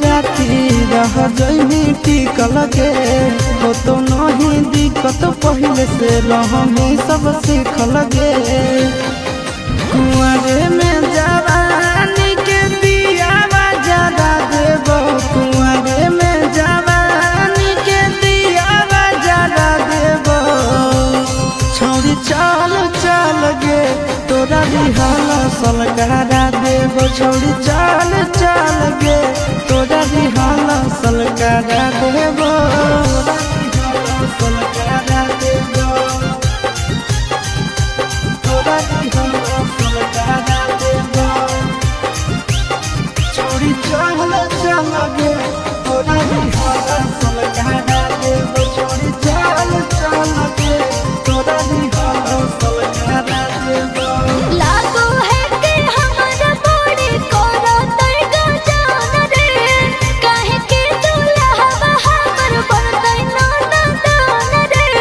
राती रह जइनी टिकल के हो तो नहीं दिक्कत पहले से रहमी सब सीखल गे। कुंवरे में जवानी के दिया जरा देबो, कुंवरे में जवानी के दिया जरा देबो। छौरी चल चल गे तोरा रिहल सलगारा देबो, छौरी चल चल गे तोरा रिहल सलगारा देबो, सलगारा देबो, तोरा रिहल सलगारा देबो। छौरी चल चल गे तोरा रिहल सलगारा देबो, छौरी चल चल गे तोरा रिहल सलगारा देबो। लागो है के हमरा बड़ी कोरा तई गजान रे, काहे के दुल्हा हमर बनतै ननदान रे,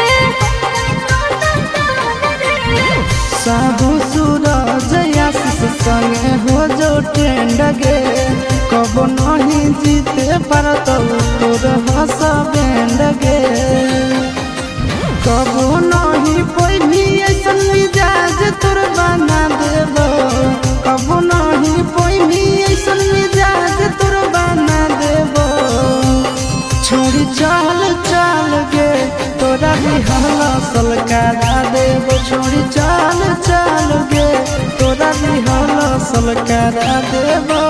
साहू सूरज आशीष संगे हो जो ट्रेंड गे कबो नहीं जीते पारत तोर हंस बैंड गे। कबो नहीं पैनी ऐसन मिजाज तोर बना देबो, कबो नहीं पैनी ऐसन मिजाज तोर बना देबो। छोड़ी चल चल गे तोरा रिहल सलगारा देबो, छोड़ी चल चल गे तोरा रिहल सलगारा देबो।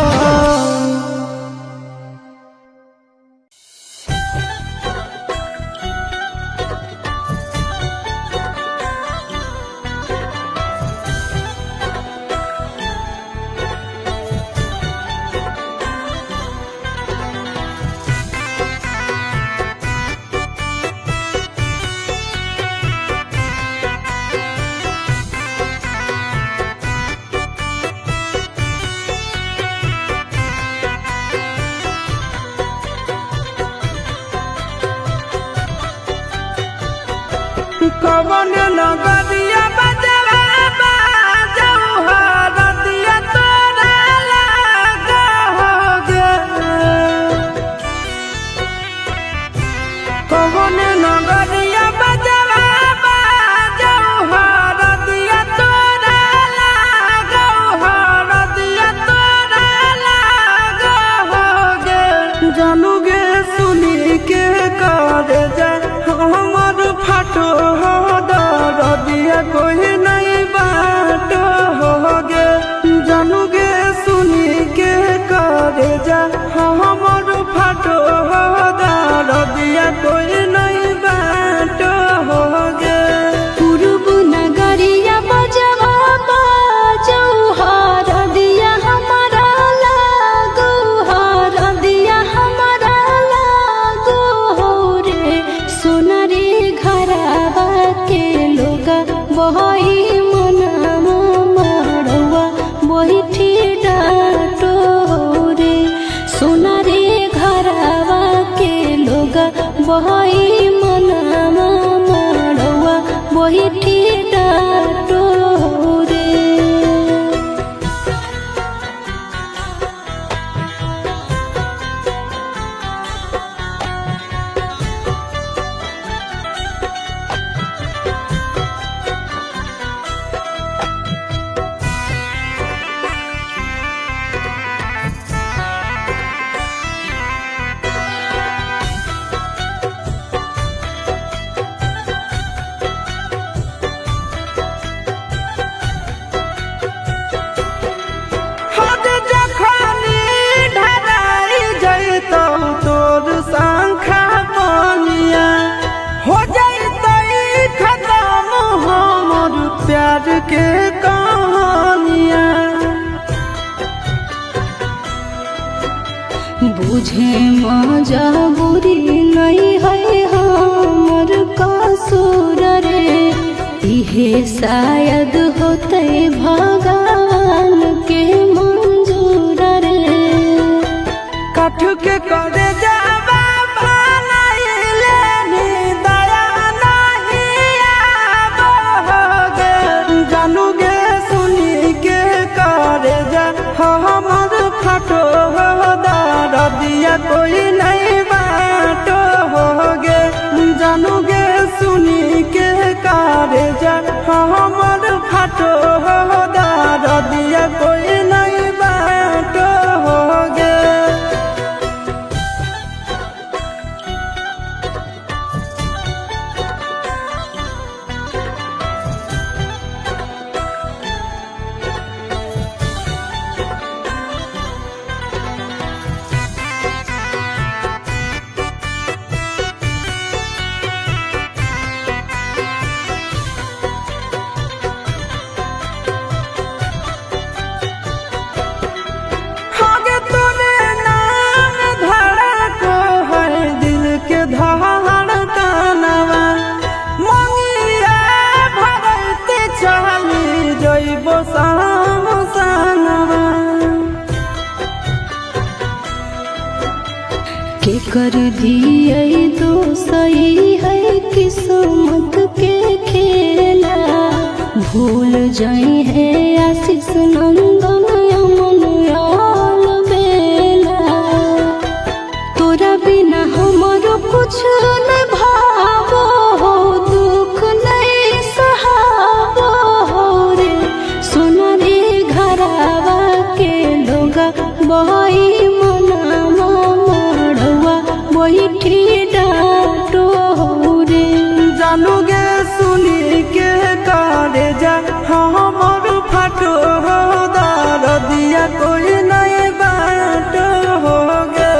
कवन नगरिया बजवा बाजऊ हरदिया तोरा लागोगे, कवन नगरिया बजवा बाजऊ हरदिया तोरा लागो, हरदिया तोरा लागोगे। जानू गे सुनी के कर जा हमर फाटो हो दरदिया कोई नहीं बाटो हो गे। जानू गे सुनी के करे जा हमर फाटो हो दरदिया कोई नहीं बाटो हो गे। पूर्व नगरिया बजवा बाजऊ हरदिया हमरा लागो, हरदिया हमरा लागो रे। सोनरे घरवा के लोग बहई मनवा मड़वा बैठी डाटो रे, सोनरे घरवा के लोग बहई मनवा मड़वा बैठी डाटो रे। हद जखनी ढराई जइतौ तोर शंखा बनिया, हो जइतै खत्म हमर प्यार के कहानिया। बुझे मजबूरी नहीं है हमर कसूर रे, इहे शायद होते भगवान के मंजूर रे। काठ के करे जावा बनाइले नी दया नहीं आवोगे। जानू गे सुनी के करे जा हमर फाटो दरदिया दिया कोई नहीं बाट हो गे। के कर दिए तो सही है किस्मत के खेला, भूल जाए है आशीष नंदन अमन याल बेला। तोरा बिना हमारो कुछ न भावो हो, दुख नहीं सहावो हो रे। सोना रे घरावा के लोगा बही बैठी डाटो रे। जानूगे सुनी के करे जा हमर फाटो दार दिया कोई नहीं बाट हो गे।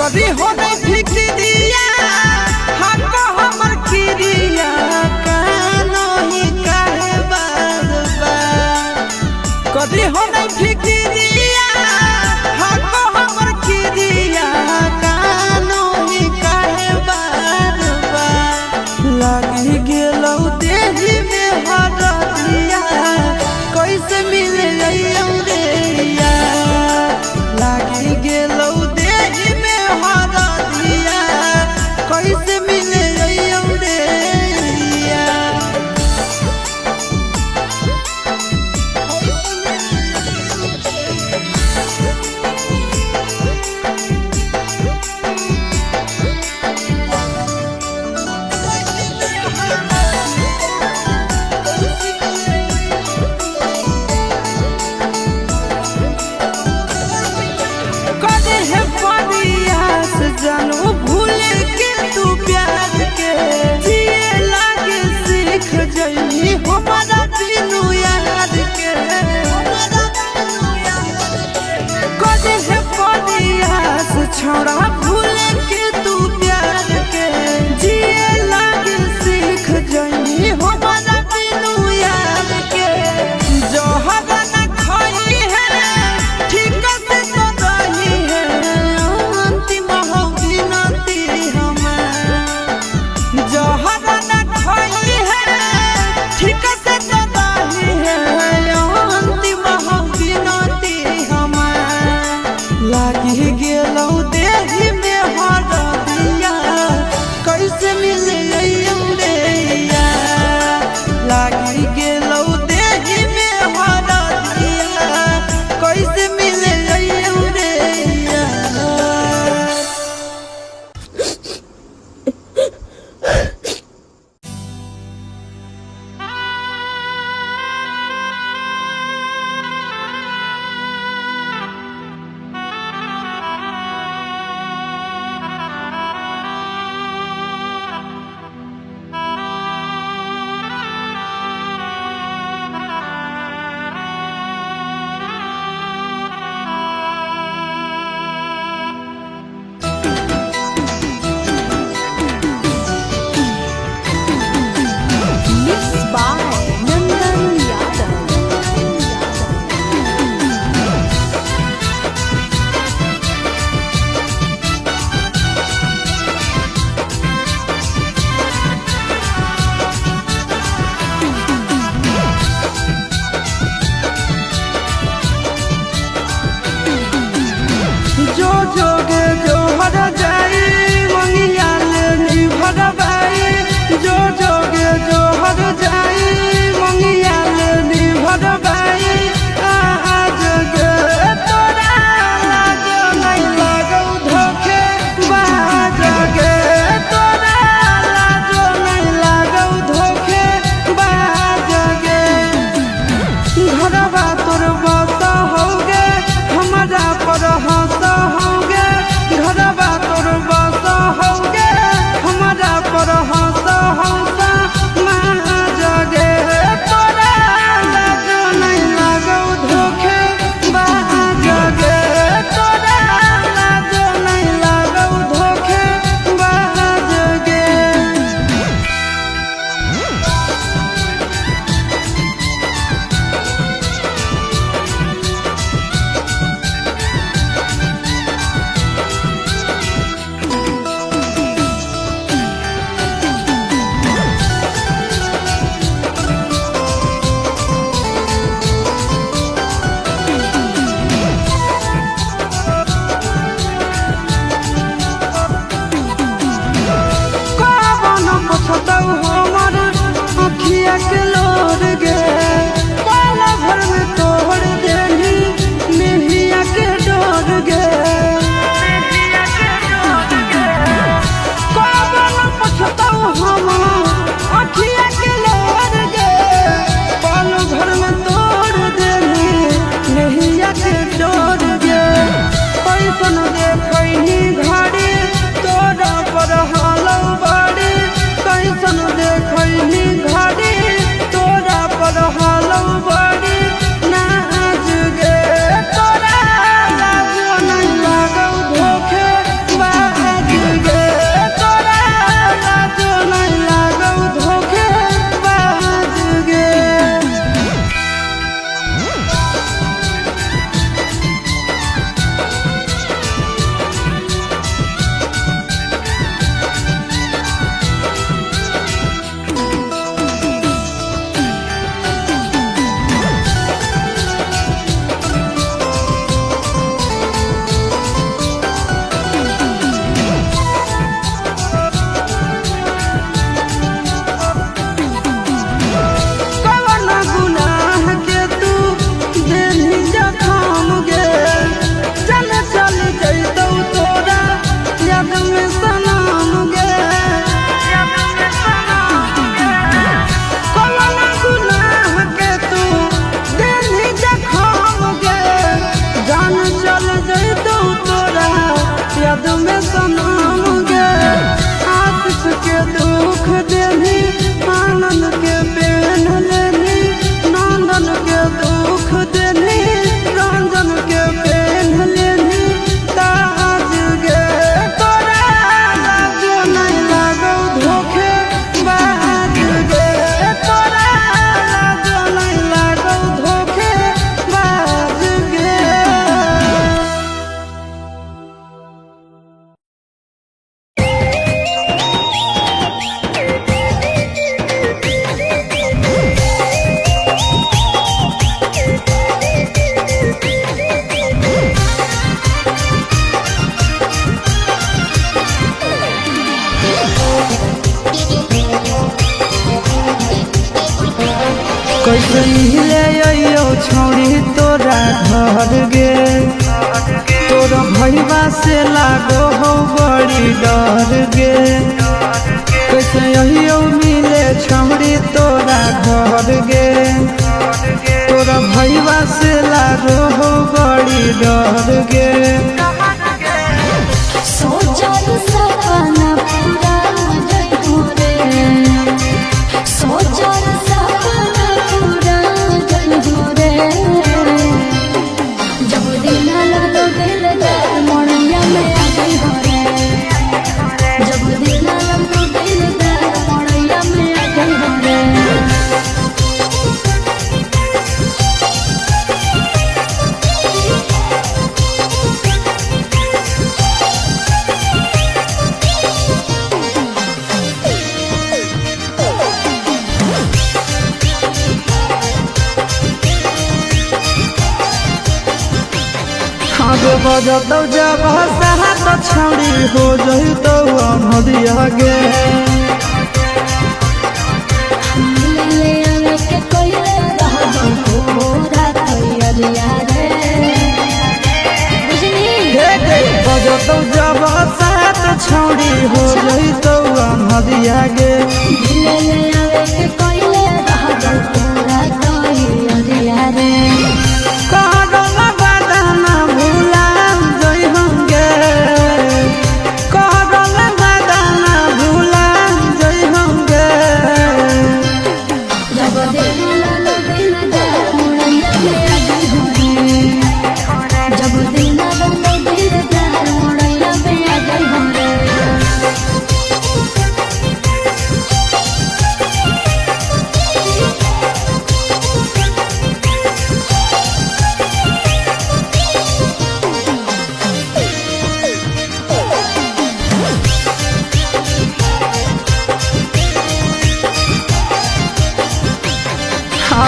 कभी हो नहीं फिक्रिया हमको हमर किरिया कानो ही काहे बार बार कभी हो नहीं फिक्रिया हमको हमर किरिया कानो ही काहे बार बार लागी गेलौ देही में हरदिया कैसे मिले रे लागी गेलौ देही में हरदिया कैसे मिले रे कदे है परियास जानो भूल के तू प्यार के जिए लागे सीख जइनी हमारा बिनु याद के कदे है परियास छोड़ा भूल के तू प्यार के जिए लागे सीख जइनी हमारा बिनु याद के जोहर न खाई है ठीक से तो रही है अंतिम हो गिनती हमार जोहर न खाई है ठीक से तो रही है अंतिम हो गिनती हमार लागी गेलौ देही में हरदिया कैसे मिले रे लागी गेलौ देही में हरदिया कैसे मिले रे कैसे मिले अइयो छौड़ी तोरा घर गे तोरा भैया से लागो हो बड़ी डर गे कैसे अइयो मिले छौड़ी तोरा घर गे तोरा भैया से लागो हो बड़ी डर गे सोचल सपना पूरा जइबो रे सोचल सपना पूरा जइबो रे जब दिन लगो दिल दर मोड़िया में आ जइबो रे जब दिन लगो दिल दर मोड़िया में आ जइबो रे आगे बजतौ जब हंसा छौड़ी हो जइतौ नदिया गे ले आवे के कोइले रहबो पूरा तैयारिया रे बुझनी बजतौ जब हंसा छौड़ी हो जइतौ नदिया गे ले आवे के कोइले रहबो पूरा तैयारिया रे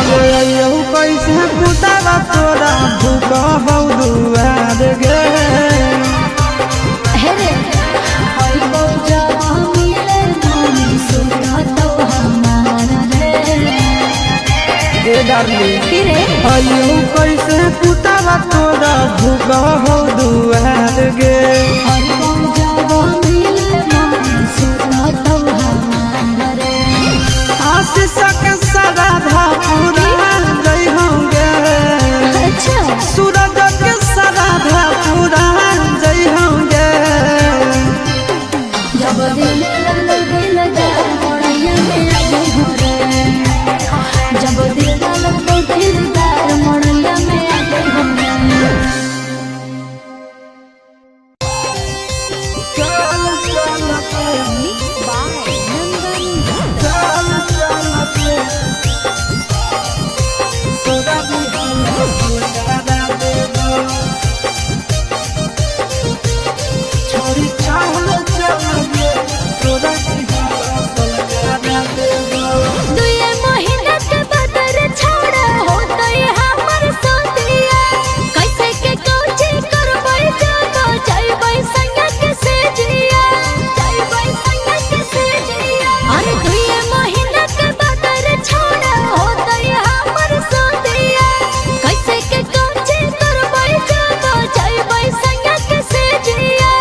कैसे पुतावा तोरा भूख हौ दुआर गे हे रे होई बो जब मिले मन सुरतो हमार रे ए डार्लिंग कि रे अइयो कैसे पुतावा तोरा भूख हौ दुआर गे होई बो जब मिले मन सुरतो हमार रे आशीष के सराधा पूरा जय होंगे अच्छा सूरज के सराधा पूरा जय होंगे जब दिल लगो दिल दर मोड़िया में आ जइबो रे जब दिल लगो दिल दर मोड़िया में आ जइबो रे दुए महीना के बदर छोड़ा होतै हमर सोतिया कैसे के कोची करबै जब जइबै संगा के से जिया जइबै संगा के से जिया अरे दुए महीना के बदर छोड़ा होतै हमर सोतिया कैसे के कोची करबै जब जइबै संगा के से जिया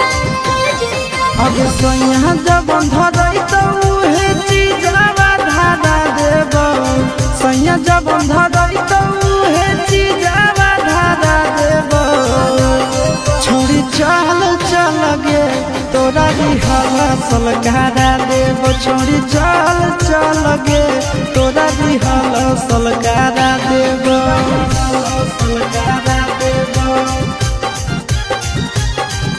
अब सोया जब धरैतौ उहे चीजवा धारा देबौ सैया जब धरैतौ उहे चीजवा धारा देबौ छोड़ी चल चल गे तोरा रिहला सलगारा देबौ छोड़ी चल चल गे तोरा रिहला सलगारा देबौ सलगारा देबौ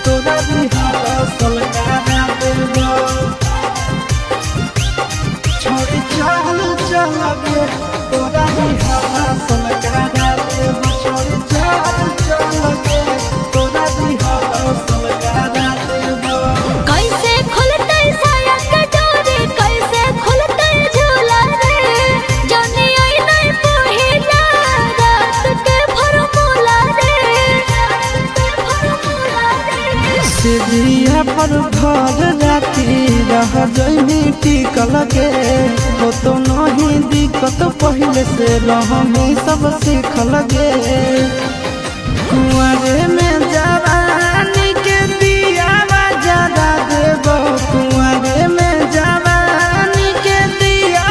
तोरा रिहला सलगारा देबौ छोड़ी चल चल गे तोरा रिहला सलगारा देबौ छोड़ी चल चल गे तोरा रिहला सलगारा देबौ कैसे खुलतै साया के डोरी कैसे खुलतै झूला रे जनी आई नहीं पहिला रात के फॉर्मूला रे से जिया पर घर राती रह जइनी टिकल के हो तो नहीं दिक्कत पहले से रहमी सब सीखल गे कुआरे में जवानी के दिया जरा देबो कुआरे में जवानी के दिया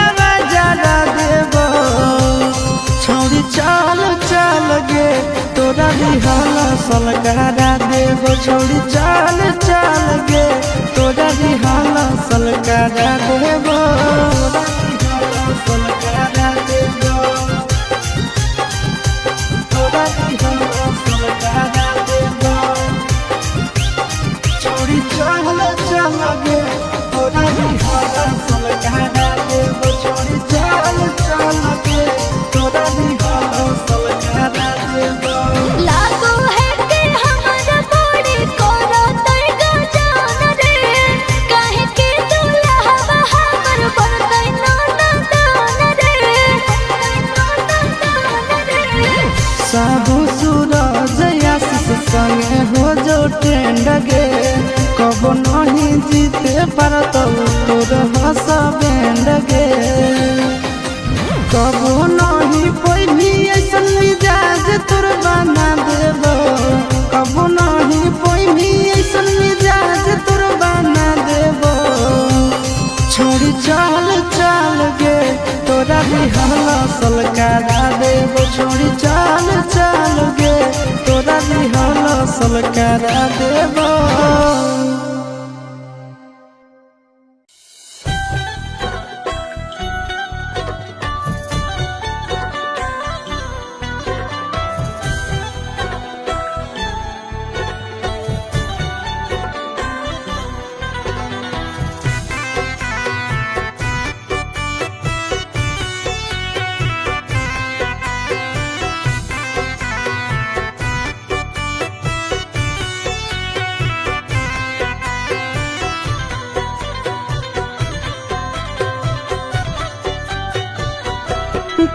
जरा देबो छौरी चल चल गे तोरा रिहल सलगारा देबो छौरी चल चल गे तोरा रिहल सलगारा देबो सलगारा देबो तोरा रिहल सलगारा देबो छौरी चल चल गे तोरा रिहल सलगारा देबो छौरी चल चल गे तोरा रिहल सलगारा देबो लागो है के हमरा बड़ी कोरा तई गजान रे काहे के दुल्हा हमर बरतई ना दान रे साबु सूरज आशीष संगे हो जो ट्रेंड गे कब नहीं जीते पारत तोर हंस बैंड गे कब नहीं पैनी ऐसन मिजाज तोर बना देबो कब नहीं पैनी ऐसन मिजाज तोर बना देबो छोड़ी चल चल गे तोरा रिहल सलगारा देबो छोड़ी चल चल गे तोरा रिहल सलगारा देबो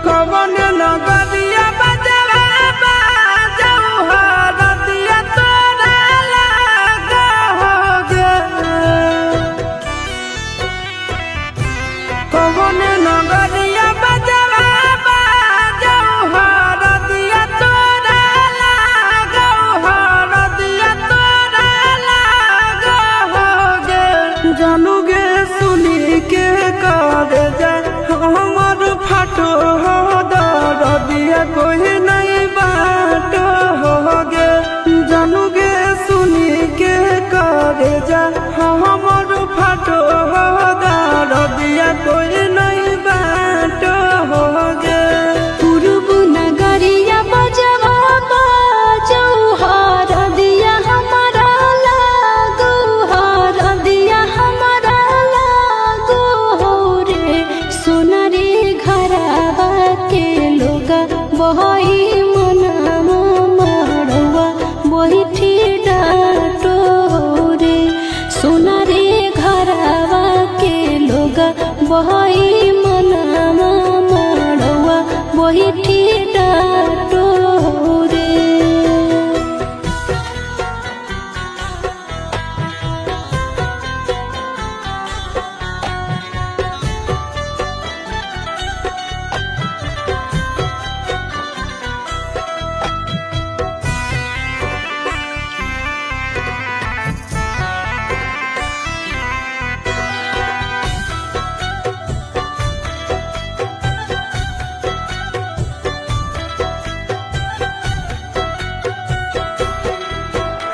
कवन नगरिया बजरा बाजऊ हरदिया तोरा लागोगे कवन नगरिया बजरा बाजऊ हरदिया तोरा लागोगे जानूगे सुनी के कर जाए हमर फाटो हो दरदिया कोई नहीं बाट हो गे जानूगे सुनी के करे जा हमर फाटो हो दरदिया कोई नहीं बाट हो गे पूर्व नगरिया बजवा बाजऊ हरदिया हमरा लागो हरदिया हमरा लागो रे सोनारी घरवा के लोग बहई मनामा मड़वा बैठी डाटो रे सोनारी घरवा के लोग बहई मनामा मड़वा बैठी डाटो रे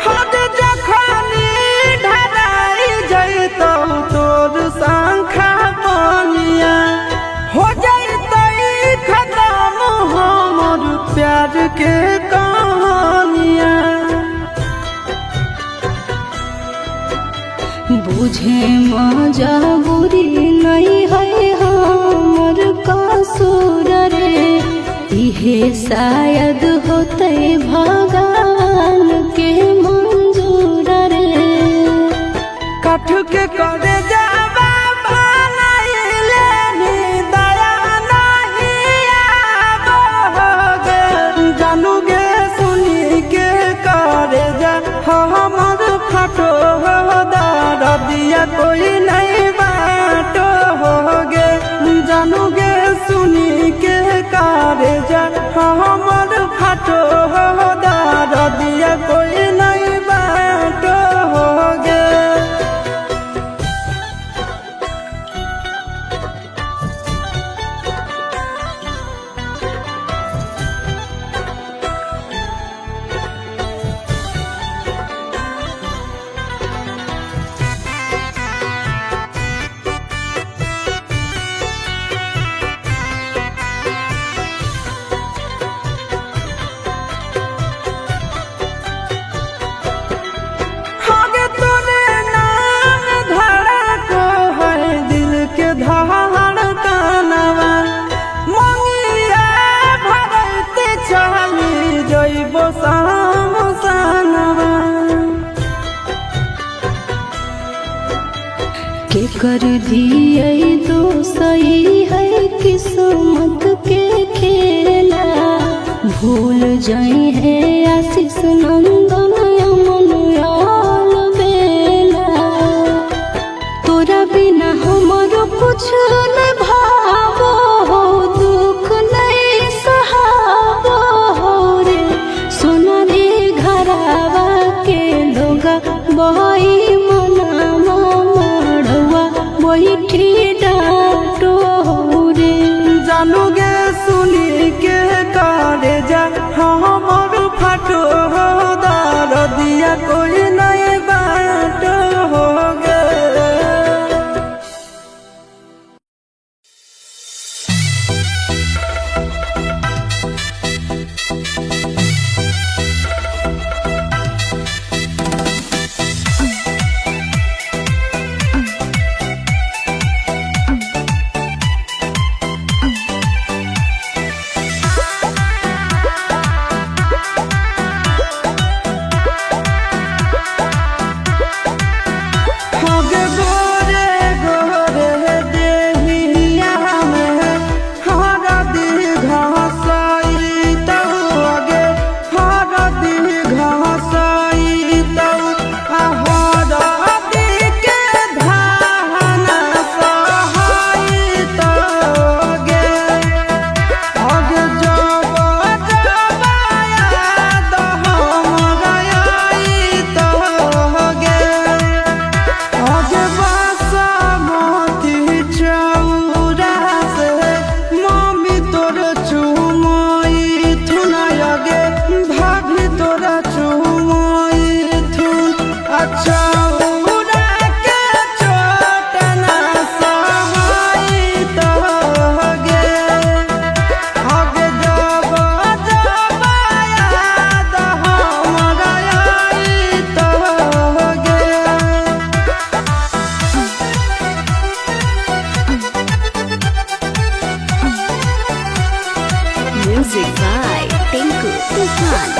हद जखनी ढराई जइतौ तोर संखा बनिया हो जइतै खत्म हमर प्यार के कहानिया बुझे मजबूरी नहीं है हमर कसूर रे इहे शायद होते भगवान के मंजूर रे कठ के करे जावा बनाइले नी दया नहीं आवोगे जानूगे सुनी के करे जा हमर फाटो फाटो हो दर्दिया कोई नहीं बाटो हो गे। के कर दिए तो सही है किस्मत के खेला, भूल जाए है आशीष नंदन अमन याल बेला। तोरा बिना हमारो कुछ न भावो हो, दुख नहीं सहावो हो रे। सोना रे घरावा के लोगा बहई बैठी डाटो रे। जानूगे सुनी के करे जा हमर फाटो हो दर्दिया कोई नहीं बाटो हो गे। Music by Tinku Tufan.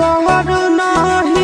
कहर नहीं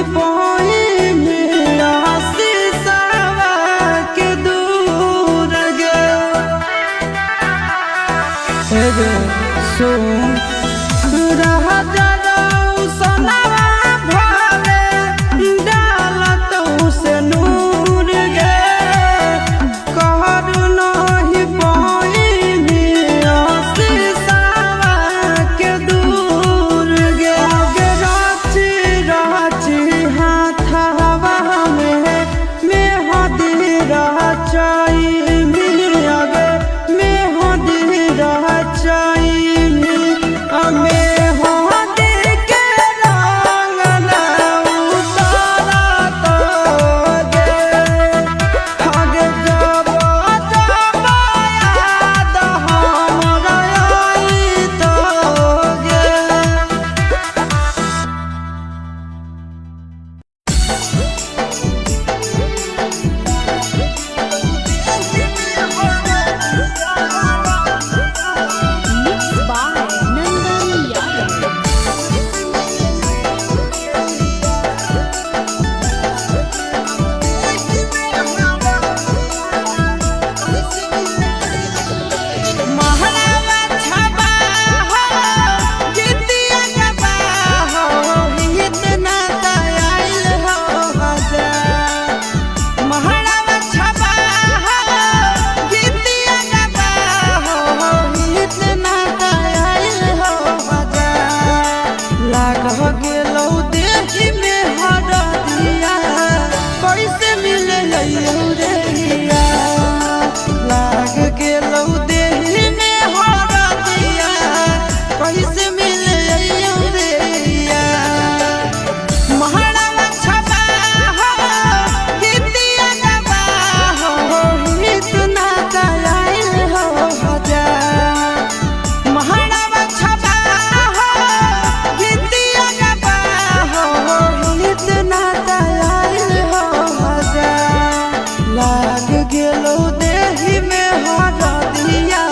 गेलो देही में हरदिया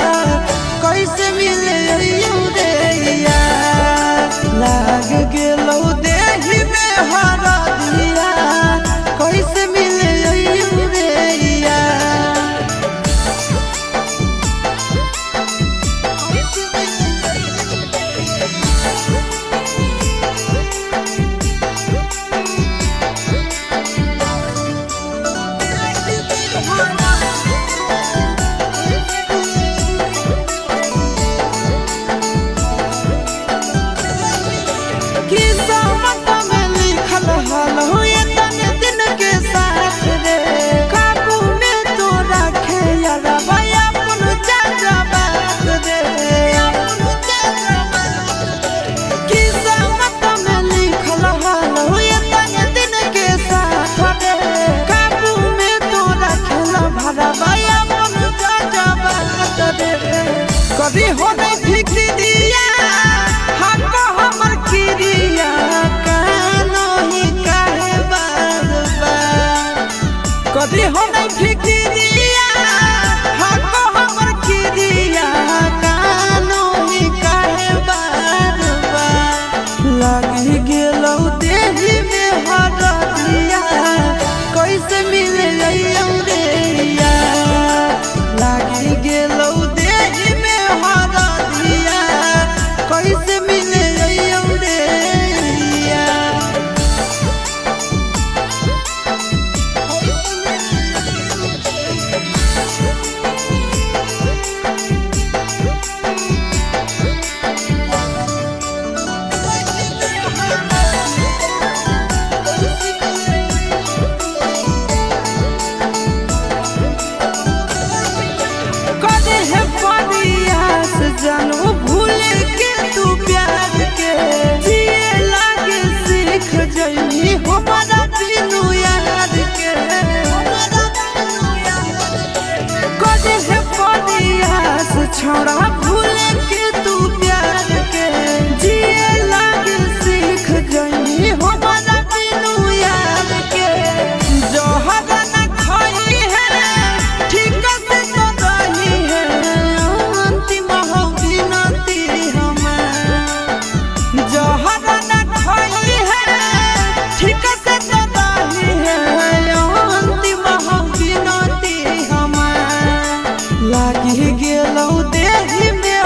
कैसे मिले यूरिया लाग गेलो देही में हरदिया कैसे मिले यूरिया किस्मत में लिखल हल हो तने दिन के साथ रे काबू में तो रखे यारा भैया अपन चाचा बात रे किस्मत में लिखल हल हो तने दिन के साथ रे काबू में तो रखे भरा भैया अपन चाचा बात रे कभी हो नहीं फिक्री दिया हमको हमर किरिया कानो ही काहे बार बार कभी हो नहीं फिक्री दिया हमको हमर किरिया कानो ही काहे बार बार लगी गेलो देही में हरदिया कैसे मिले यूरिया लगी गेलो देही में हरदिया कैसे मिले यूरिया कदे है परियास जानू भूल के तू प्यार के जिए लागे सीख जइनी हमारा बिनु याद के कदे है परियास छोड़ा भूल के तू प्यार के जिए लागे सीख जइनी हमारा बिनु याद के जोहर न खाई है ठीक से तो रही है अंतिम हो गिनती हमें जोहर न खाई है ठीक से तो रही है अंतिम हो गिनती हमें लागी गेलो देही में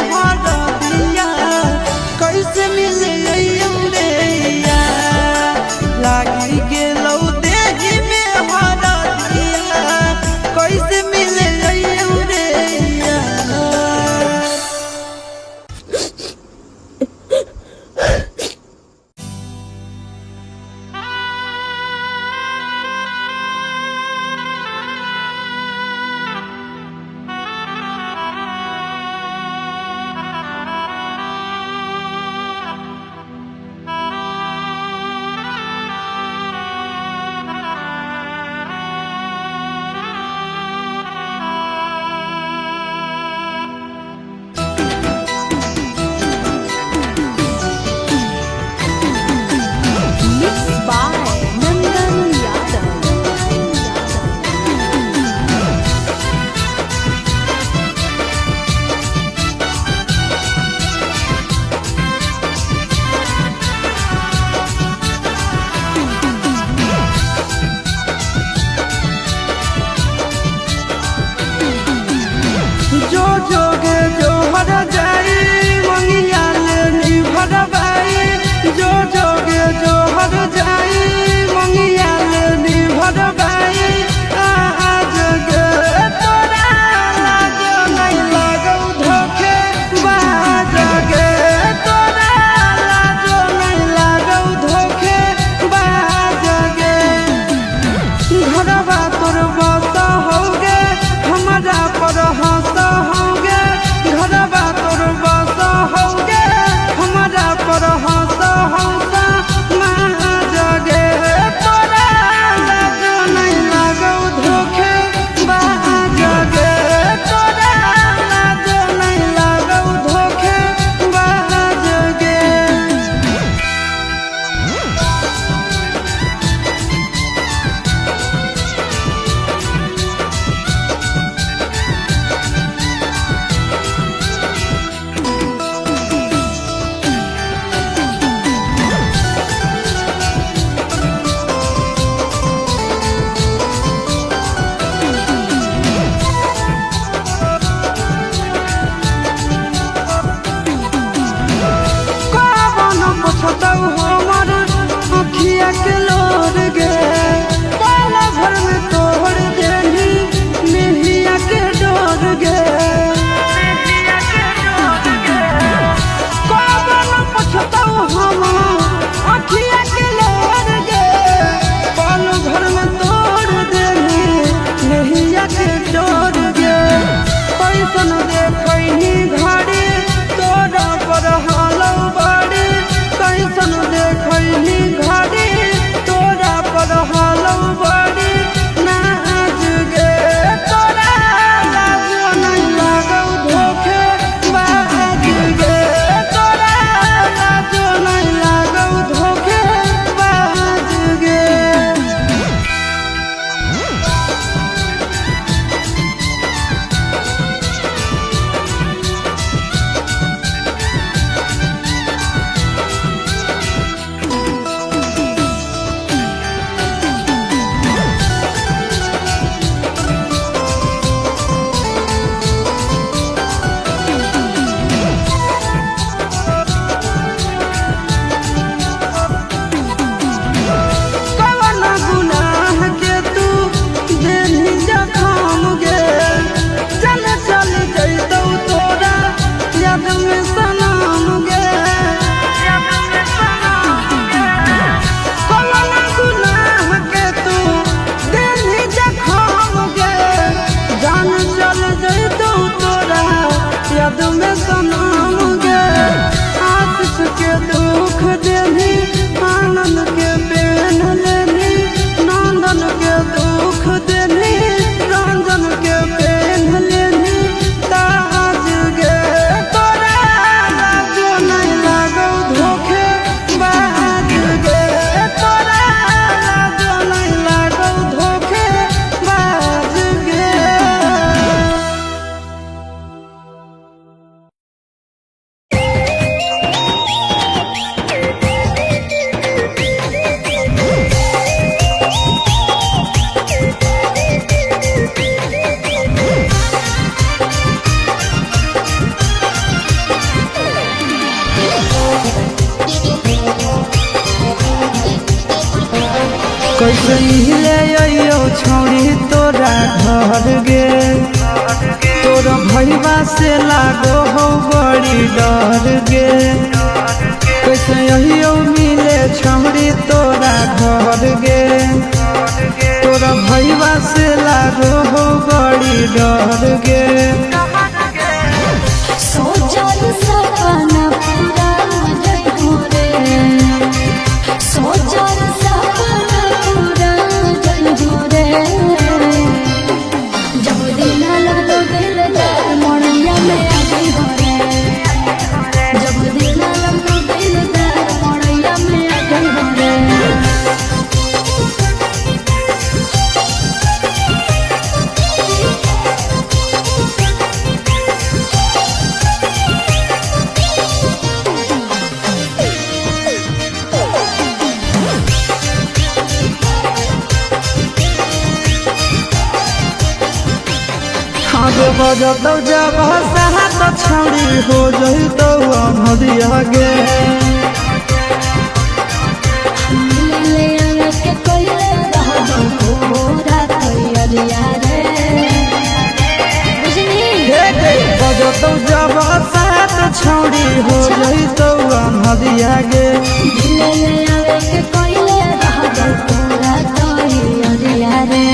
याद में सनम गे आशीष के दुख देनी आनंद के पेन लेनी नंदन के दुख देनी रंजन के पेन लेनी ताज गे तोरा लाजो नहीं लागो धोखे बाज गे तोरा लाजो नहीं लागो धोखे बाज गे। कैसे मिले अइयो छौड़ी तोरा घर गे तोरा भैया से लागो हो बड़ी डर गे कैसे अइयो मिले छौड़ी तोरा घर गे तोरा भैया से लागो हो बड़ी डर गे। सोचल सपना पूरा जइहो रे सोचल सपना पूरा जइहो रे जब दिन लगो दिलदार मोड़िया में आ जइहो रे जब दिन लगो दिलदार मोड़िया में आ जइहो रे। आगे बजतौ जब साहत छौड़ी हो जइतौ अनहरिया गे मिले के कोइले रहबो पूरा तैयारिया रे बुझनी बजतौ जब साहत छौड़ी हो जइतौ अनहरिया गे मिले के कोइले रहबो पूरा तैयारिया रे।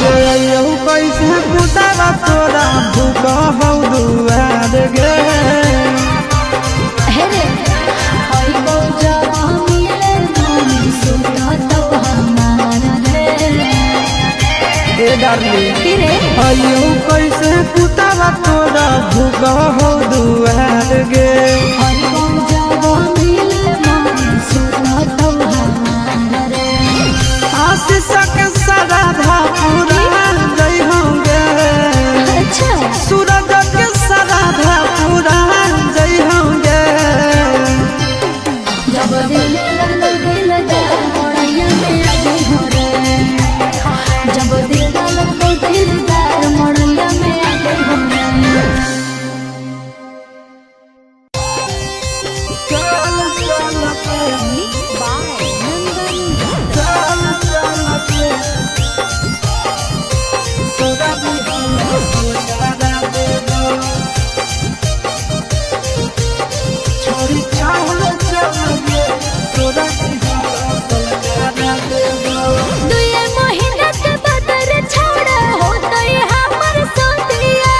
कैसे पुतारा तोरा भूख हौ दुआर गे हेरे होई बो जब मिले मन सुनतो हमार रे ए डार्लिंग अइयो कैसे पुतारा तोरा भूख हौ दुआर गे होई बो जब मिले मन सुनतो हमार रे आशीष के सराधा पूरा जइहोगे अच्छा सूरज के सराधा पूरा जइहोगे जब दिल लगो दिलदार मोड़िया में आ जइहो रे जब दिल लगो दिलदार मोड़िया में आ जइहो रे। दुए महीना के बदर छोड़ा होतै हमर सोतिया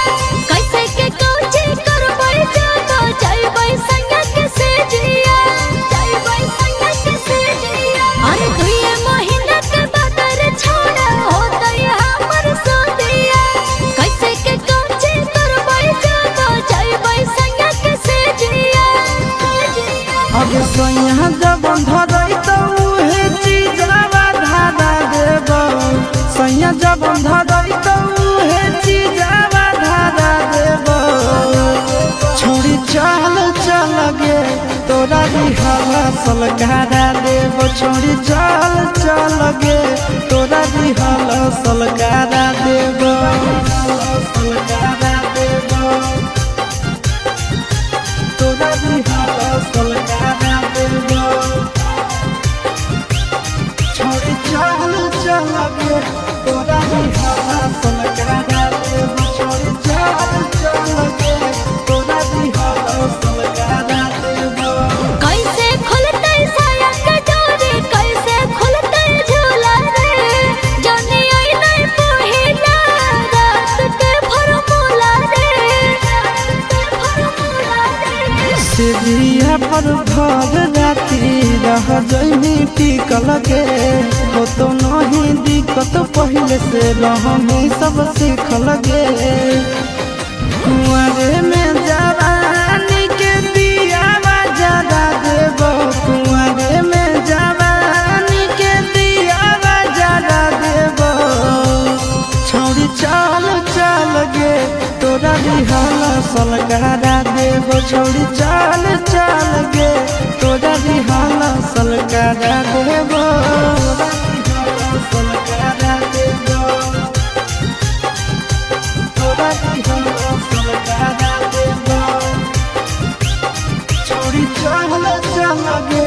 कैसे के कोची करबै जब जइबै संगा के सेजिया जइबै संगा के सेजिया अरे दुए महीना के बदर छोड़ा होतै हमर सोतिया कैसे के कोची करबै जब जइबै संगा के सेजिया अब सोया जब धरई तो उहे चीजवा धारा देबो सोया जब धरई तो उहे चीजवा धारा देबो छोड़ी चल चल गे दिहला सलकारा देव छोड़ी चल चल गे तोरा दिहला सलकारा देव सलकारा देव तोरा दिहला सलकारा देव छोड़ी चल चल गे तोरा दिहला सलकारा देव छोड़ी चल चल गे तोरा दिहला सलकारा देव कैसे खुलते साया के डोरी कैसे खुलते झूला रे जानी आई नहीं पहिला रात के फॉर्मूला रे सिरिया पर भर राती रह जइनी टिकल गे हो तो नहीं दिक्कत पहले से रहनी सब सीखल गे कुंवरे में जवानी के दिया जरा देव कुंवरे में जवानी के दिया जरा देव छोड़ी चल चल गे तोरा दिहला सलकारा देव छोड़ी चल चल गे तोरा दिहला सलकारा देव सलकारा देव तोरा दिहला सलकारा देव छोड़ी चल चल गे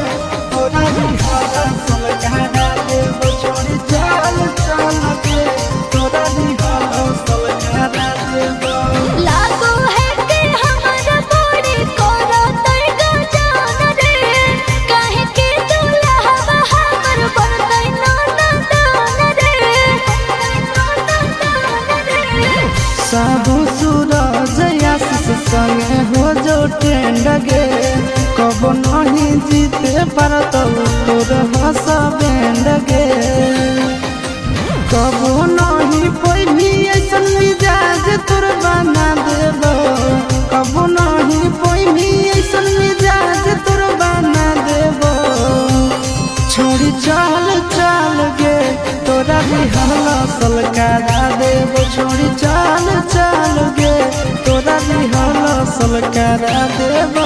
तोरा दिहला सलकारा देव छोड़ी चल चल गे तोरा दिहला सलकारा देव लागो है कि हमारा बॉडी कोरा तई जान रे काहे के दुल्हा हमर बनतै ना दान रे साबु सूरज आशीष संगे हो जो ट्रेंड गे कब नहीं जीते पारत तोर हंस बैंड गे कब नहीं पैनी ऐसन मिजाज तोर बना देव कब नहीं पैनी ऐसन मिजाज तोर बना देव छोड़ी चल चल गे तोरा दिहला सलकारा देव छोड़ी चल चल गे तोरा दिहला सलकारा देव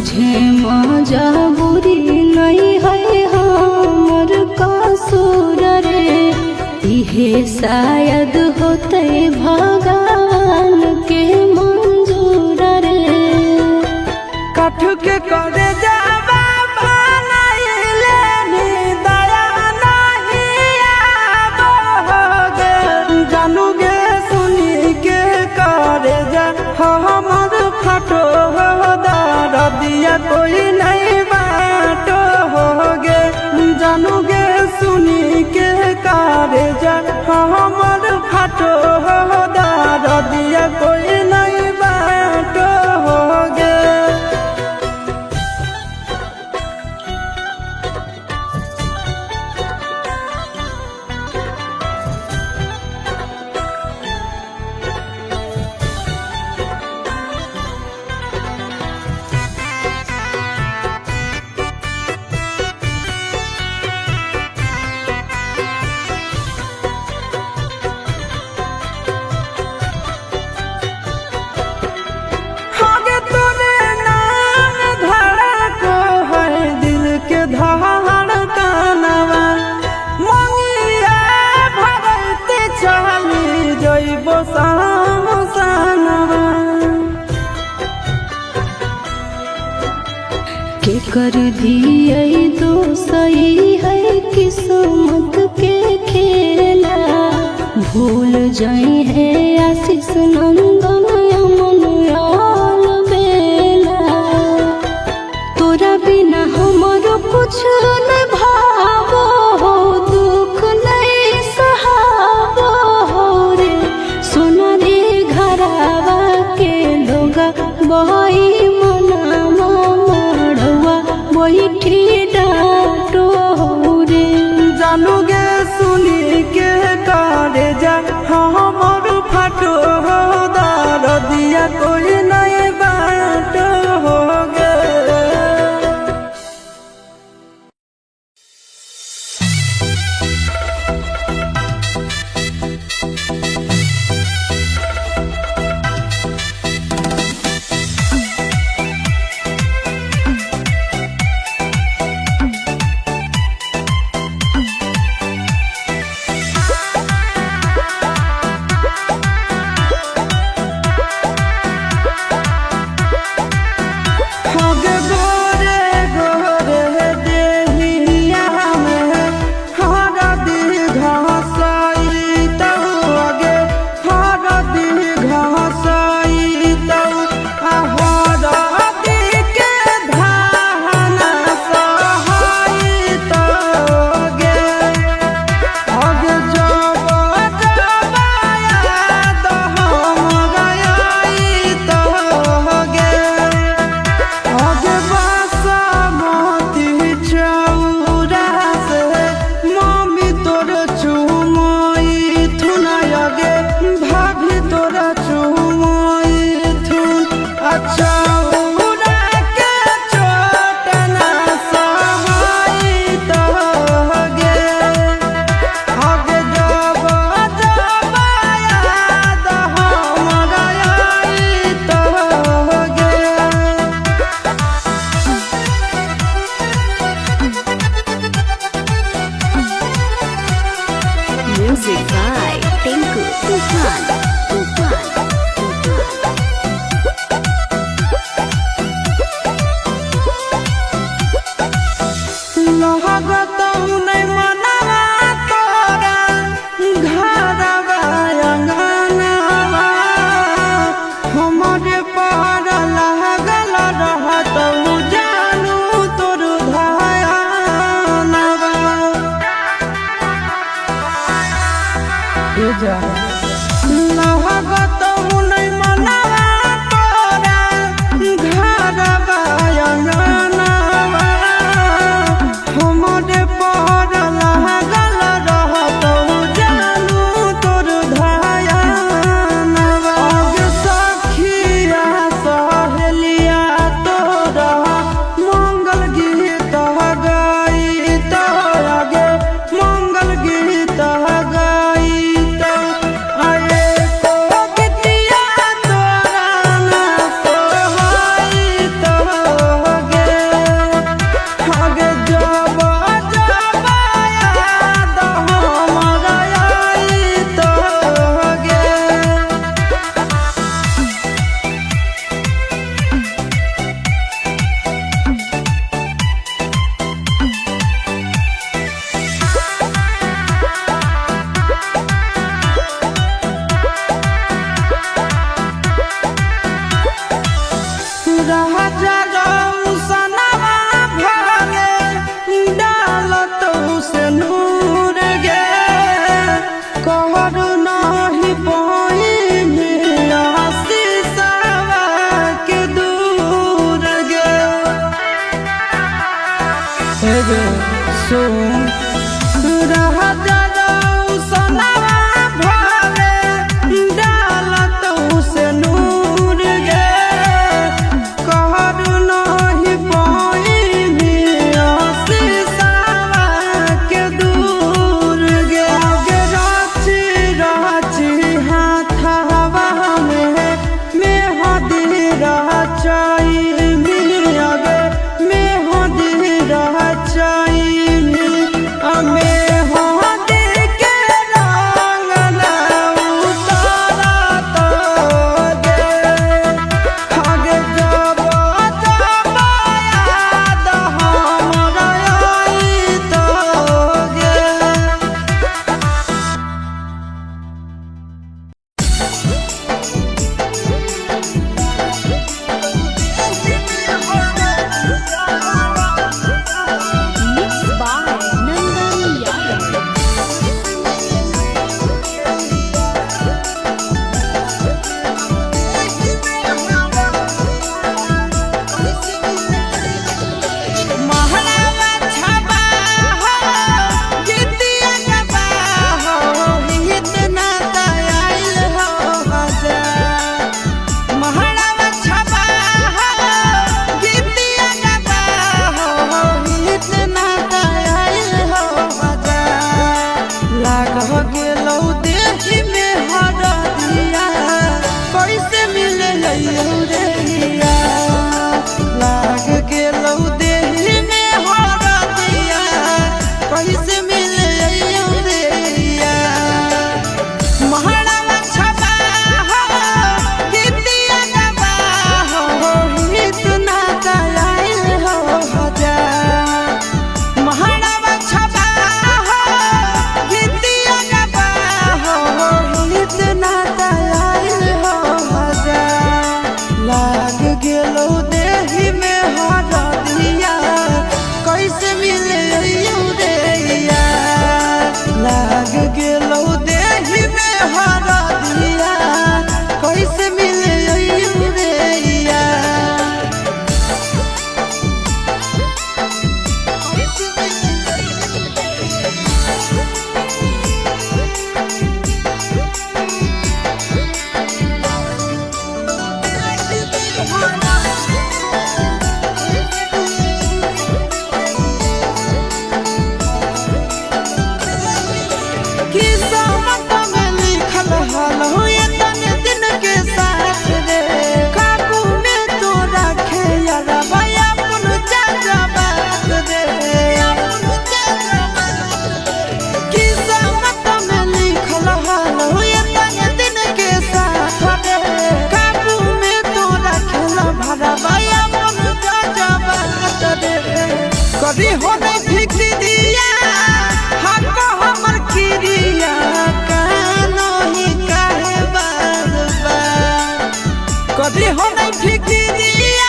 बुझे मजबूरी नहीं है हमर कसूर रे, इहे शायद होते भगवान के मंजूर रे। काठ के करे जावा बनाइले नी दया नहीं आबोगे, जानूगे सुनी के करे जा हमर फाटो दर्दिया कोई नहीं बाटो होगे, जानूगे सुनी के करे जा हमर फाटो दर्दिया कोई नहीं बाटो होगे। के कर दिए तो सही है किस्मत के खेला, भूल जाए है आशीष नंदन अमन आल बेला। तोरा बिना हमर कुछ न भावो हो, दुख नहीं सहावो हो रे, सोना रे घरावा के लोगा बही बैठी डाटो रे। जानूगे सुनी के करे जा हमर फाटो दर्दिया कोई नहीं बाटो होगे। Music by Tinku Tufan. कदी हो नहीं फिक्रिया हक हमर किरिया कानो ही काहे बार बार कदी हो नहीं फिक्रिया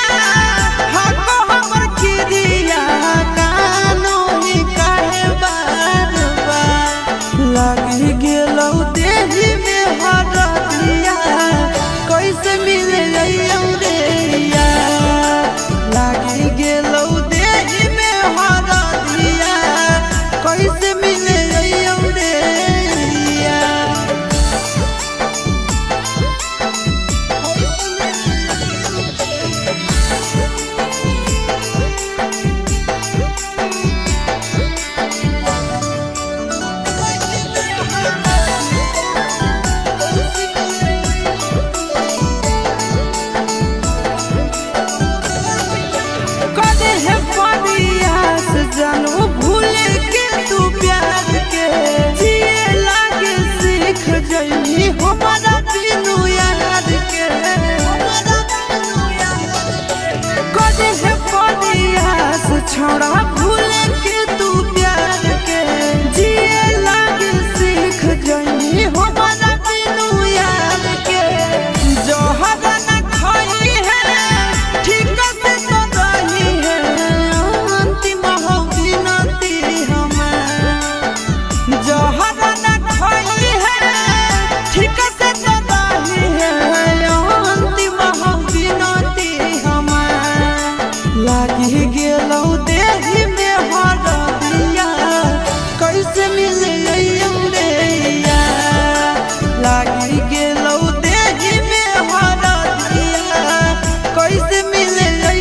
हक हमर किरिया कानो ही काहे बार बार लागी गेलौ देही में हरदिया कैसे मिले रे लागी गेलौ देही में हरदिया कैसे मिले रे जानू भूल के तू प्यार के जिए लागे सीख जइनी हमारा बिनु यार के कदे है पदियास छोड़ा भूल के तू प्यार के जिए लागे सीख जइनी हमारा बिनु यार के जो हदा न खाई है ठीक से तो रही है अंतिम जोहरा न खोई है ठीक से तो रही है अंतिम बिनती हमार लागी गेलौ देही में हरदिया कैसे मिले रे लागी गेलौ देही में हरदिया कैसे मिले रे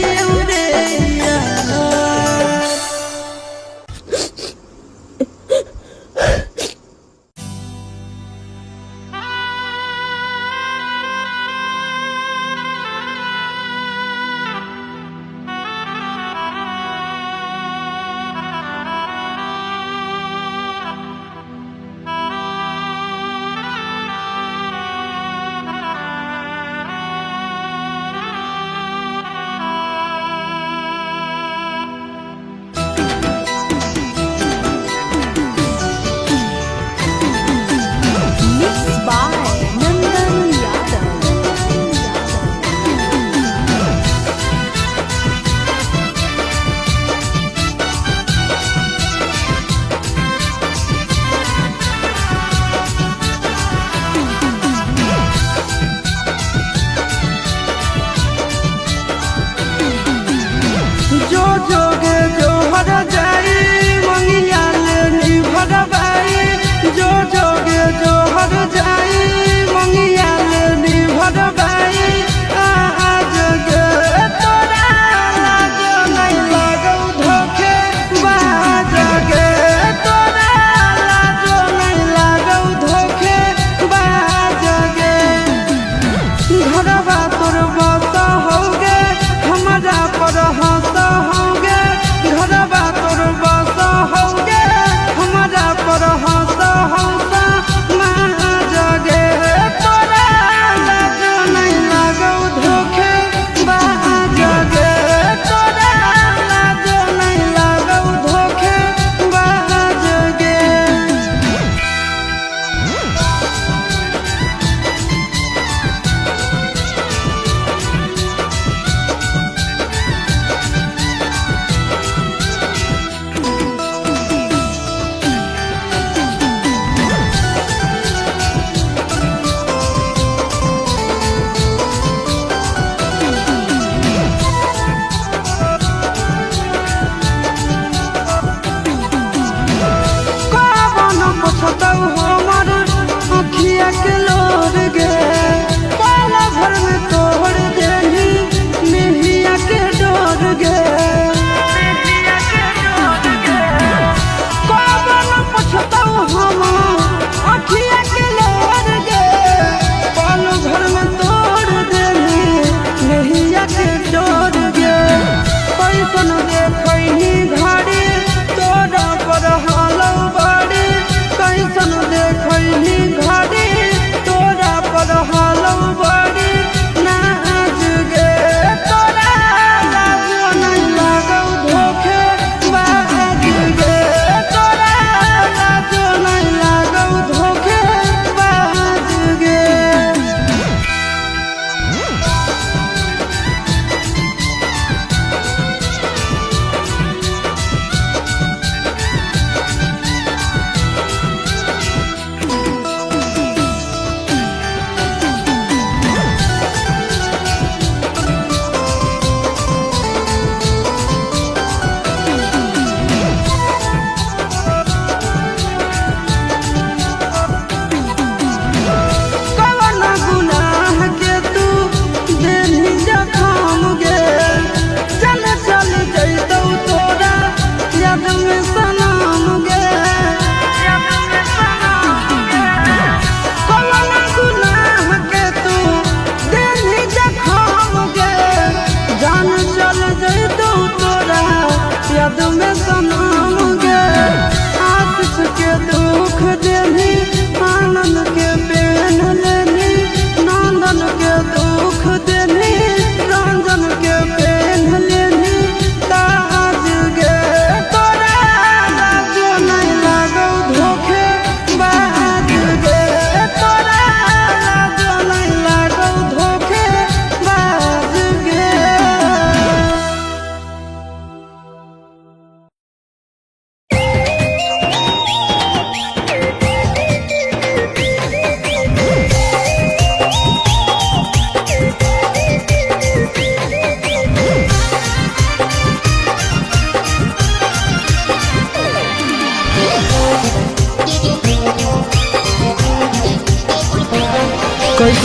जो जोगे जो हर जाई मंगिया ले भर बाई जो जोगे जो हर जाई मंगिया ले भर बाई आ जगे तोरा लाज नहीं लगौ धोखे बा जगे तोरा लाज नहीं लगौ धोखे बा जगे घरवा तोर बस होगे हमारा पर हंस होगे घरवा तोर बस होगे हमारा पर हंस हंस माँ जगे तोरा लाज नहीं लगौ धोखे बा जगे तोरा लाज नहीं लगौ धोखे बा जगे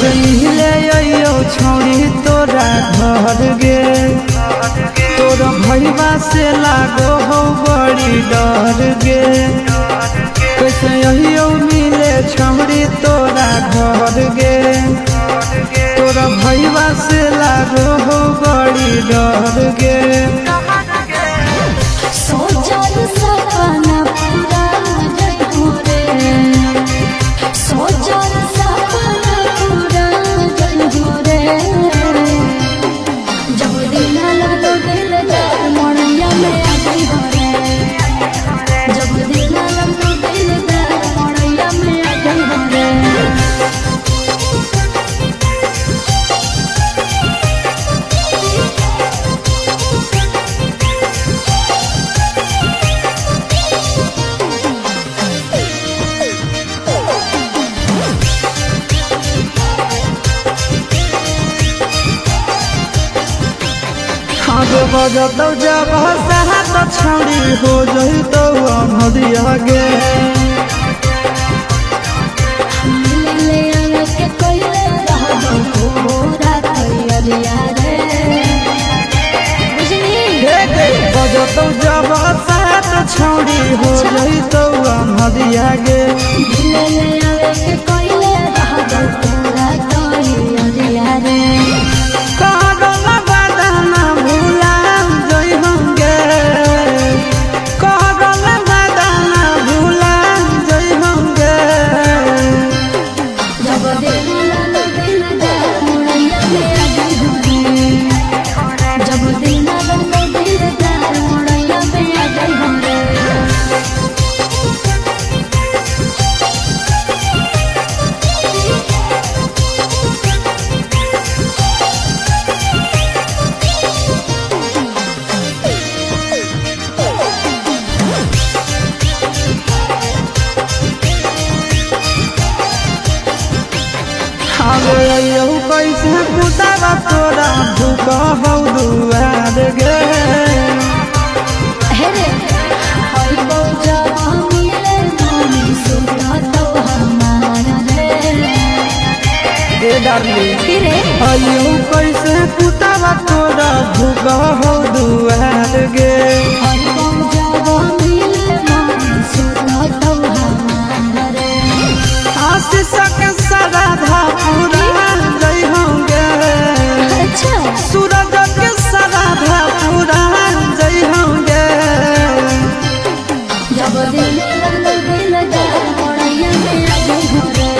कैसे मिले अयो छौड़ी तोरा घर गे तोरा भैया से लागो हो बड़ी डर गे कैसे अयो मिले छौड़ी तोरा घर गे तोरा भैया से लागो हो बड़ी डर गे सोचल सपना पूरा जइबू रे सोचल सपना पूरा जइबू रे जब दिन लगो दिलदार मोड़िया में आ जइबू रे जब दिन लगो दिलदार मोड़िया में आ जइबू रे आगे बजतौ जब हंसा छौड़ी हो जइतौ अनहरिया गे मिले अलग के कोइले रहबो पूरा तैयारिया रे बुझनी बजतौ जब हंसा छौड़ी हो जइतौ अनहरिया गे मिले अलग के कोइले रहबो पूरा तैयारिया रे कैसे पुतावा तोरा भूख हौ दुआर गे हे रे हई बौजा मिले नानी सुता तो हमारा रे ए डार्लिंग फिरे अयो कैसे पुतावा तोरा भूख हौ दुआर गे हई बौजा मिले नानी सुता तो हमारा रे आशीष के सराधा पूरा जय होंगे अच्छा सूरज के सराधा पूरा जय होंगे जब दिल लगो दिलदार मोड़िया में आ जइबू रे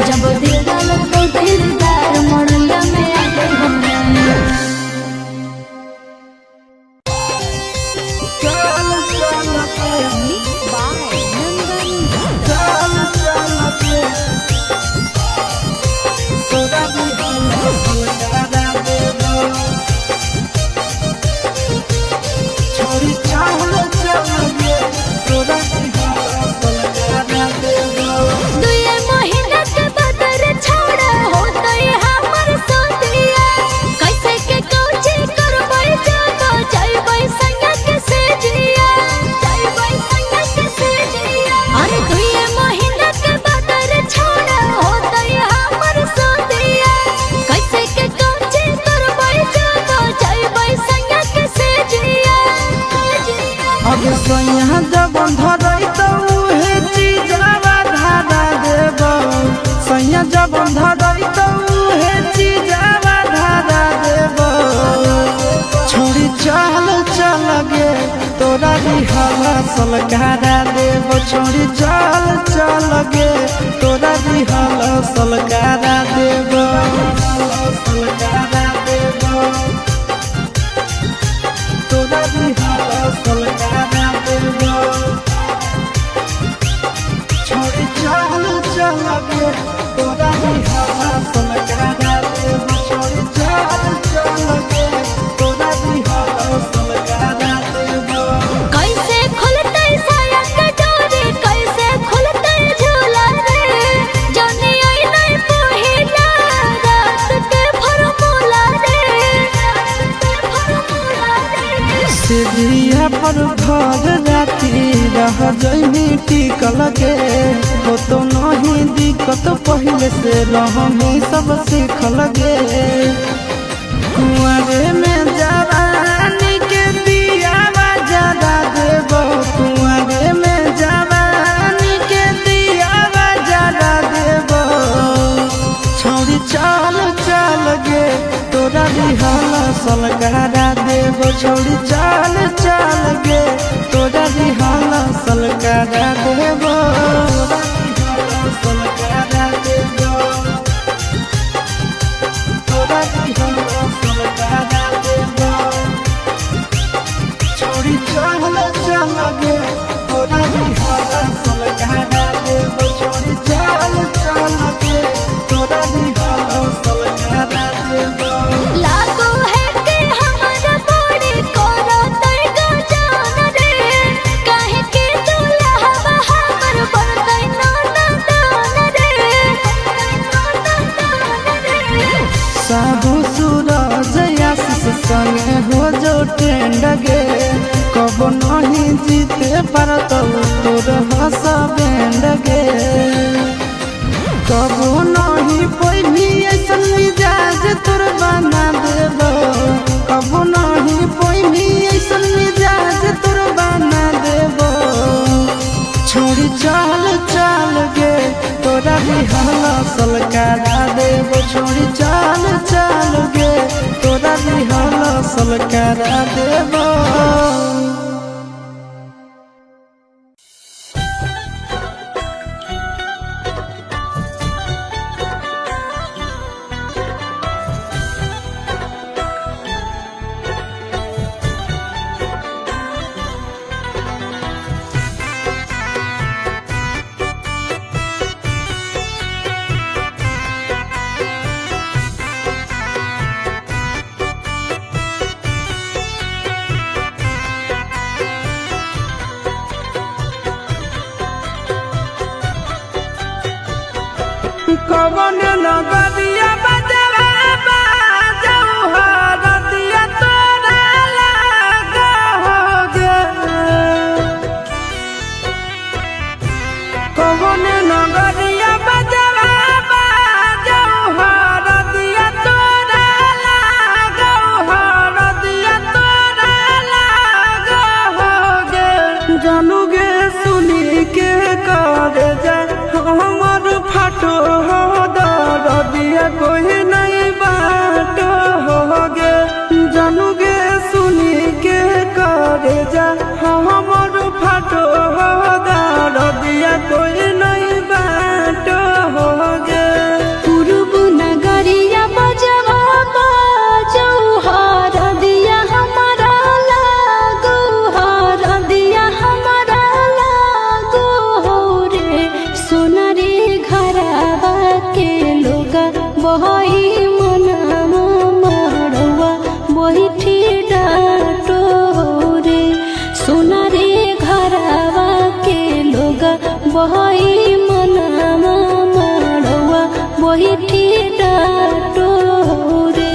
जब दिल लगो दिलदार मोड़िया में आ जइबू रे दुए महीना के बदर छोड़ा होतई हमर सोतिया कैसे के कोची करबै जाबो जइबै संगा के सेजिया जइबै संगा के सेजिया अरे दुए महीना के बदर छोड़ा होतई हमर सोतिया कैसे के कोची करबै जाबो जइबै संगा के सेजिया अब सैया जब धरैतौ उहे चीजवा धारा देबौ सैया जब धरैतौ उहे चीजवा धारा देबौ छोड़ी चल चल गे तोरा रिहला सलकारा देबौ छोड़ी चल चल गे तोरा रिहला सलकारा देबौ सलकारा देबौ तोरा रिहला सलकारा देबौ छोड़ी चल चल गे तोरा रिहला सलकारा देबौ छोड़ी चल चल गे तोरा रिहला सलकारा देबौ कैसे खुलतै साया के डोरी कैसे खुलतै झूला रे जनी आई नहीं पहिला पर भर राती रह जइनी टिकल के हो तो नहीं दिक्कत पहले से रहनी सब सीखल गे कुआरे में जवानी के दिया जला देबो कुआरे में जवानी के दिया जला देबो छौरी चल चल गे तोरा रिहल सलकारा देबो छौरी चल चल गे तोरा रिहल सलकारा देबो सलकारा देबो तोरा रिहल सलकारा देबो छौरी चल चल गे तोरा रिहल सलकारा देबो छौरी चल चल गे तोरा रिहल सलकारा देबो लागो है के हमरा बड़ी कोरा तैगा जान रे काहे के दुल्हा हमर बरदै नाना दान रे साबु सूरज आशीष संगे हो जो ट्रेंड गे कब नहीं जीते पारत तोर हंस बैंड गे कब नहीं कोई भी ऐसा मिजाज तोर बना देबो कब नहीं कोई भी ऐसा मिजाज तोर बना देबो छोड़ी चल चल गे तोरा रिहल सलकारा देबो छोड़ी चल चल गे तोरा रिहल सलकारा देबो कवन नगरिया बजवा बाजऊ हरदिया तोरा लागोगे कवन नगरिया बजवा बाजऊ हरदिया तोरा लागोगे जानूगे सुनी के कर जा हमर फाटो हो दरदिया कोई नहीं बाटो होगे जानूगे सुनी के करे जा हमर फाटो हो दरदिया कोई नहीं बाटो होगे पूर्व नगरिया बजवा बाजऊ हरदिया हमरा लागो हरदिया हमरा लागो रे सोना रे घरवा के लोग बहई मनवा मड़वा बहिठी डाटो रे सोना रे घरवा के लोग बहई मनवा मड़वा बहिठी डाटो रे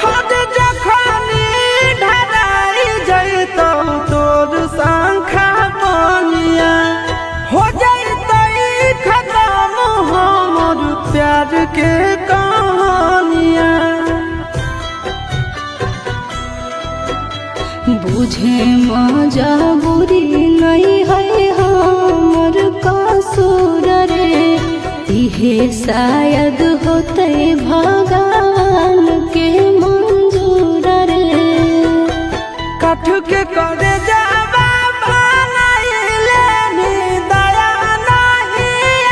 हद जखनी ढराई जइतो तोर संखा बनिया हो जइतो खत्म हमर प्यार के कहानिया बुझे मजबूरी नहीं है हमर कसूर रे इहे शायद होते भगवान के मंजूर रे कठ के करे जावा बनाइले नी दया नहीं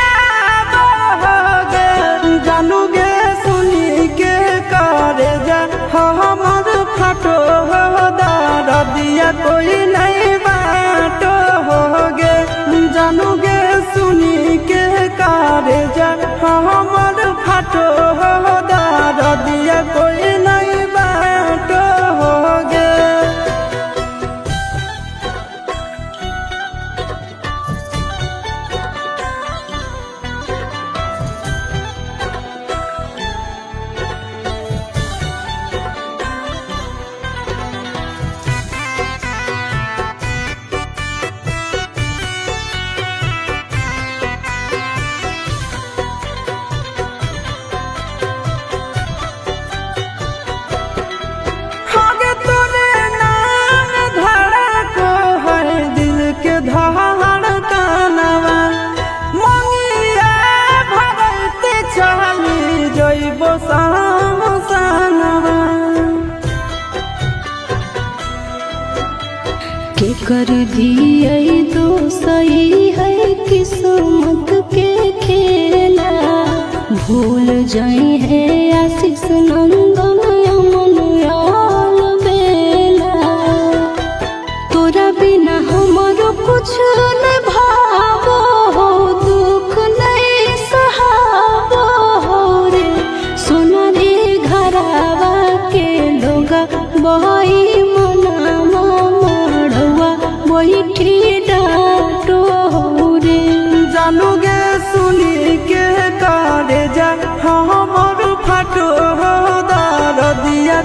आवोगे जानूगे सुनी के करे जा हमर फाटो जइबो सामसानवा। के कर दिए तो सही है किस्मत के खेला, भूल जाए है आशीष नंदन अमन याल बेला। तोरा बिना हमारो कुछ न भावो हो, दुख नहीं सहावो हो रे। सोना रे घरावा के लोगा बही मनावा मड़वा बैठी डाटो हो रे। जानू गे सुनी के करे जा हमर फाटो दर दिया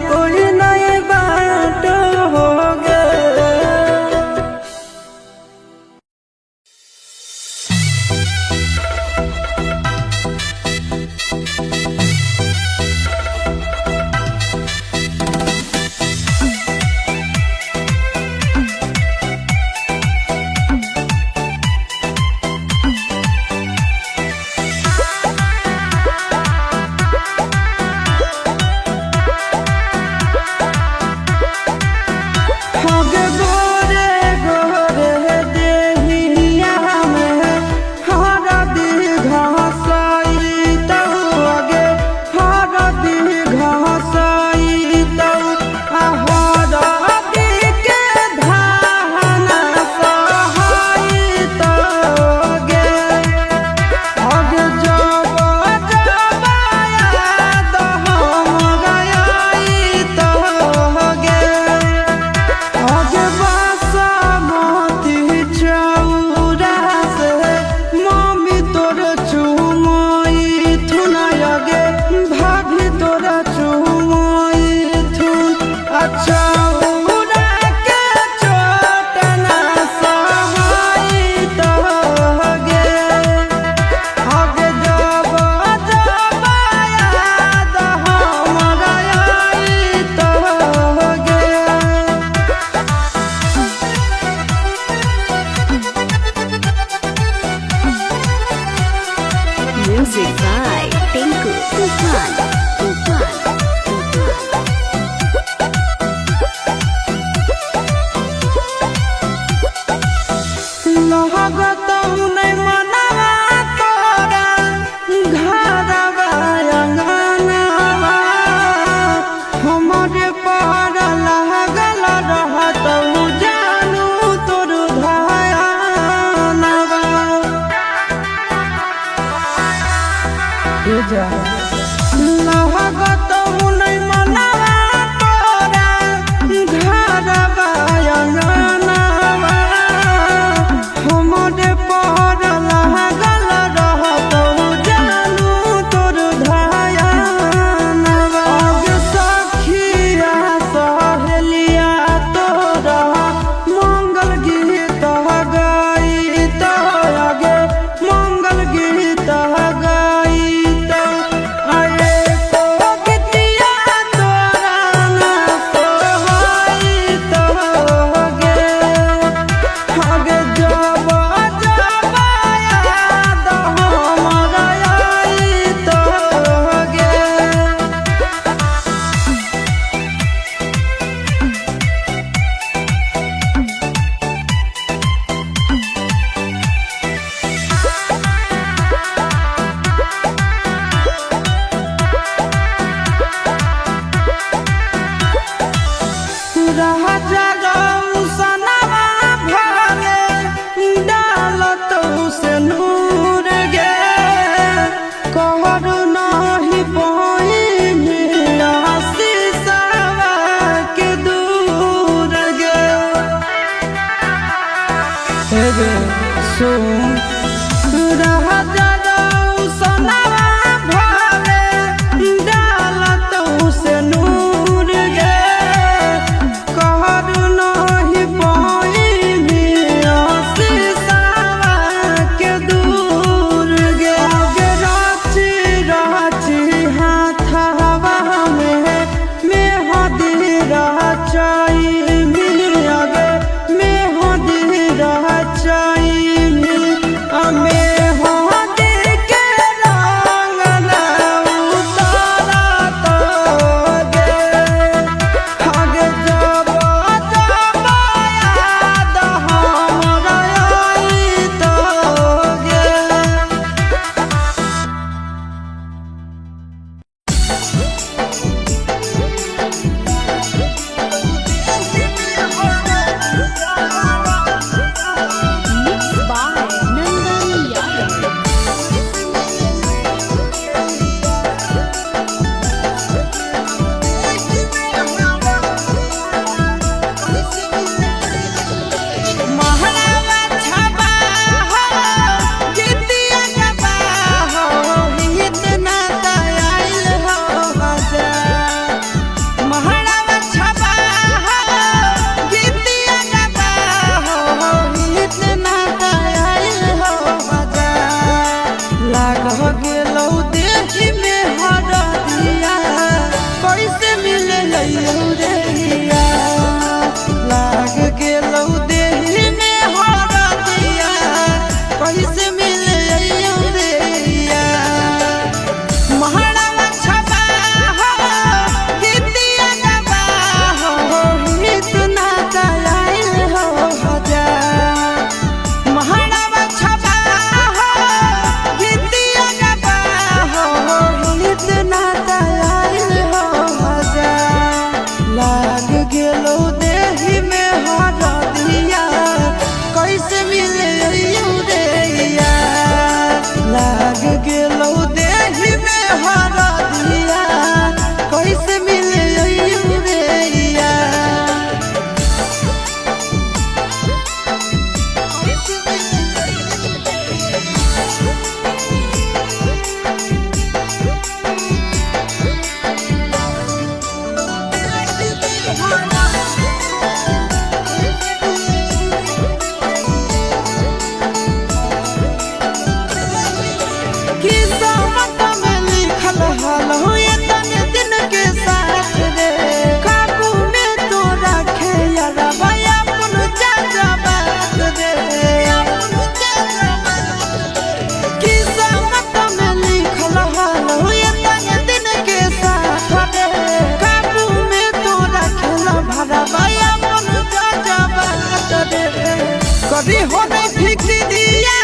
कभी हो नहीं फिक्रिया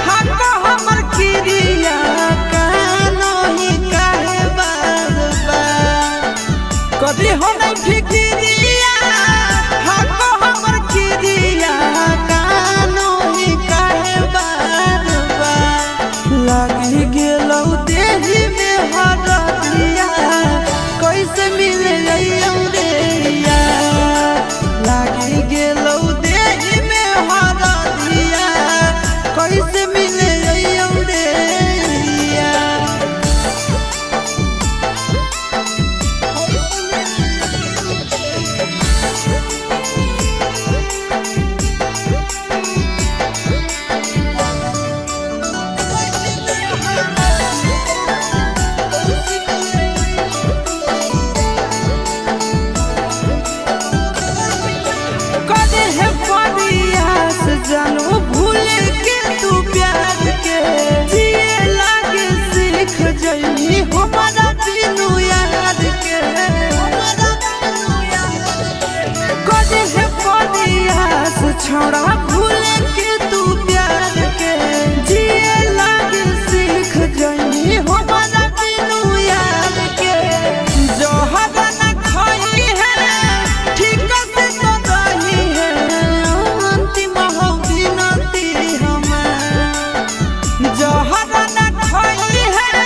हमको हमर किरिया कानो ही काहे बार बार कभी हो नहीं फिक्रिया हमको हमर किरिया कानो ही काहे बार बार लागी गेलौ देही में हरदिया कैसे मिले रे लागी गेलौ देही में हरदिया कैसे मिले रे कदे है परियास जानू भूल के तू प्यार के जिए लागे सीख जइनी हमारा बिनु याद के कदे है परियास छोड़ा भूल के तू प्यार के जिए लागे सीख जइनी हमारा बिनु याद के जोहर न खोई है ठीक से तो रही है अंतिम हो बिनती हमार जोहर न खोई है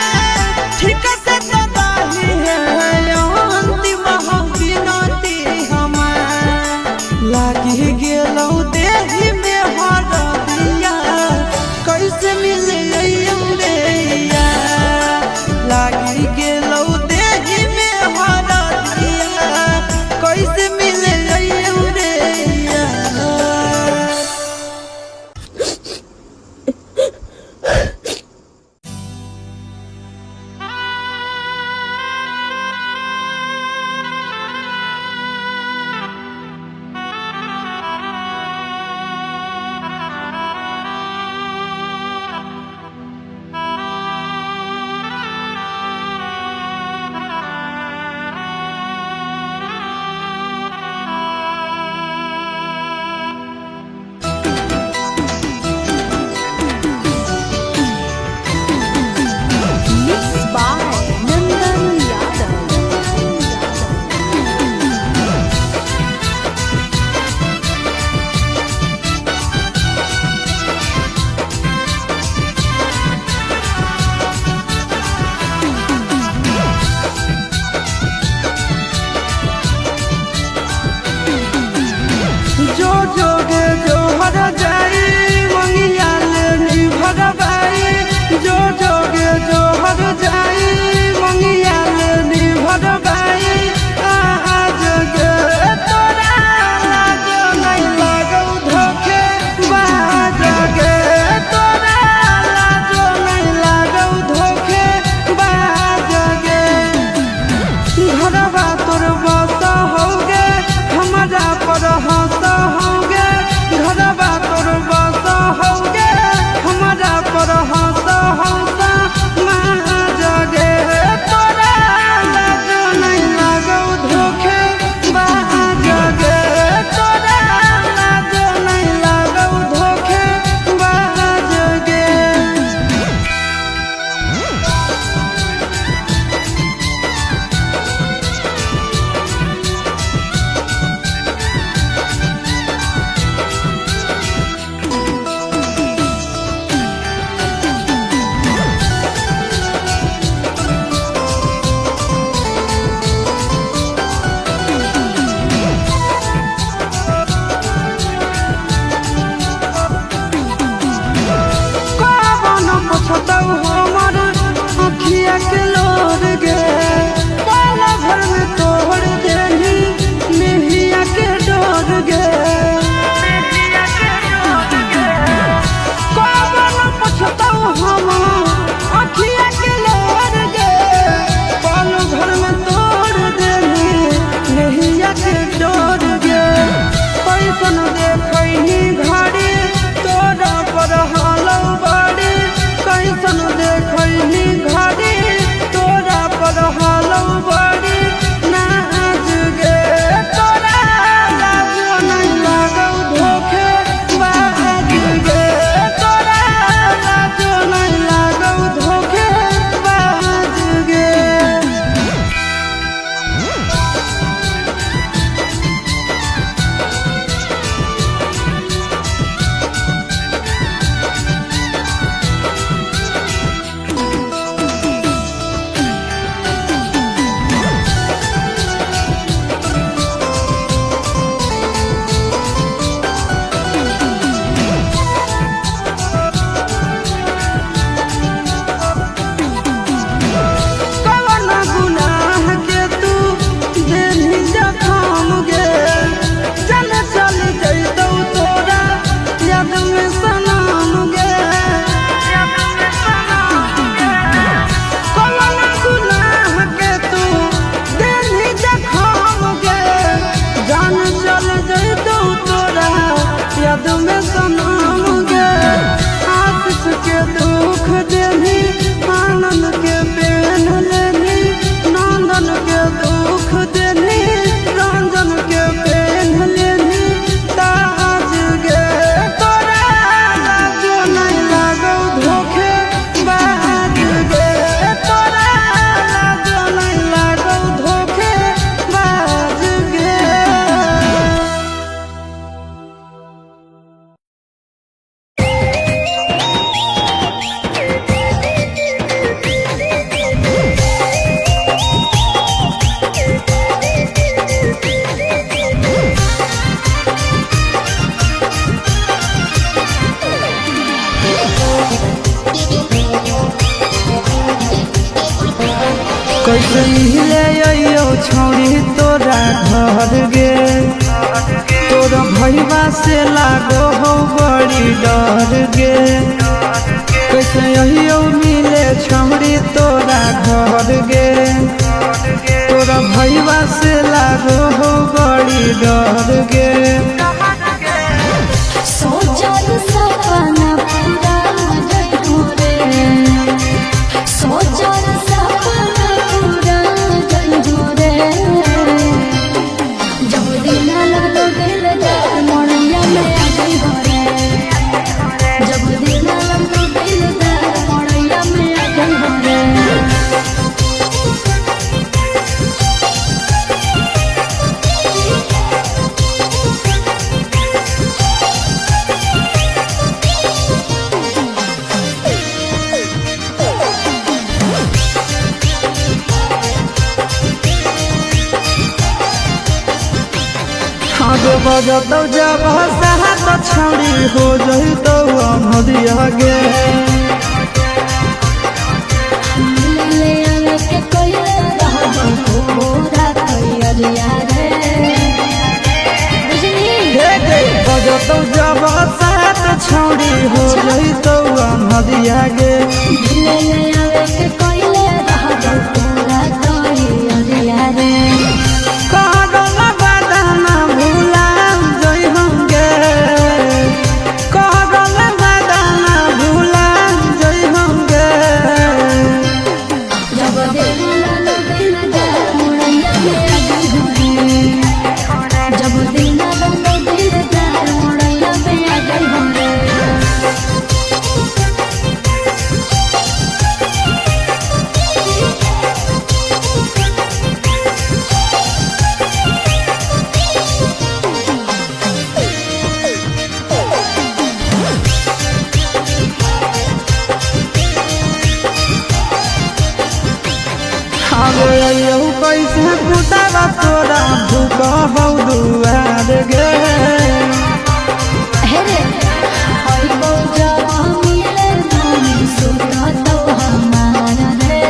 ठीक से तो रही है अंतिम हो बिनती हमार लागी गेलौ देही में हरदिया कैसे मिले रे लागी गेलौ देही में हरदिया कैसे मिले रे कैसे मिले अइयो छौड़ी तोरा घर गे तोरा भैया से लागो हो बड़ी डर गे कैसे अइयो मिले छौड़ी तोरा घर गे तोरा भैया से लागो हो बड़ी डर गे सोचल सपना पूरा जइहो रे सोचल सपना पूरा जइहो रे जब दिन लगलो दिल दार मोड़िया में आ जइहो रे जब दिन लगलो दिल दार मोड़िया में आ जइहो रे आगे बजतौ जब हंसा छौड़ी हो जइतौ अमदिया गे मिले आवे के कोई रहबो पूरा तैयारिया रे बुझली बजतौ जब हंसा छौड़ी हो जइतौ अमदिया गे मिले आवे के कोई रहबो पूरा तैयारिया रे कैसे पुतावा तोरा भूख हौ दुआर गे हे रे होई बौजा मिले नानी सुततो हमारा रे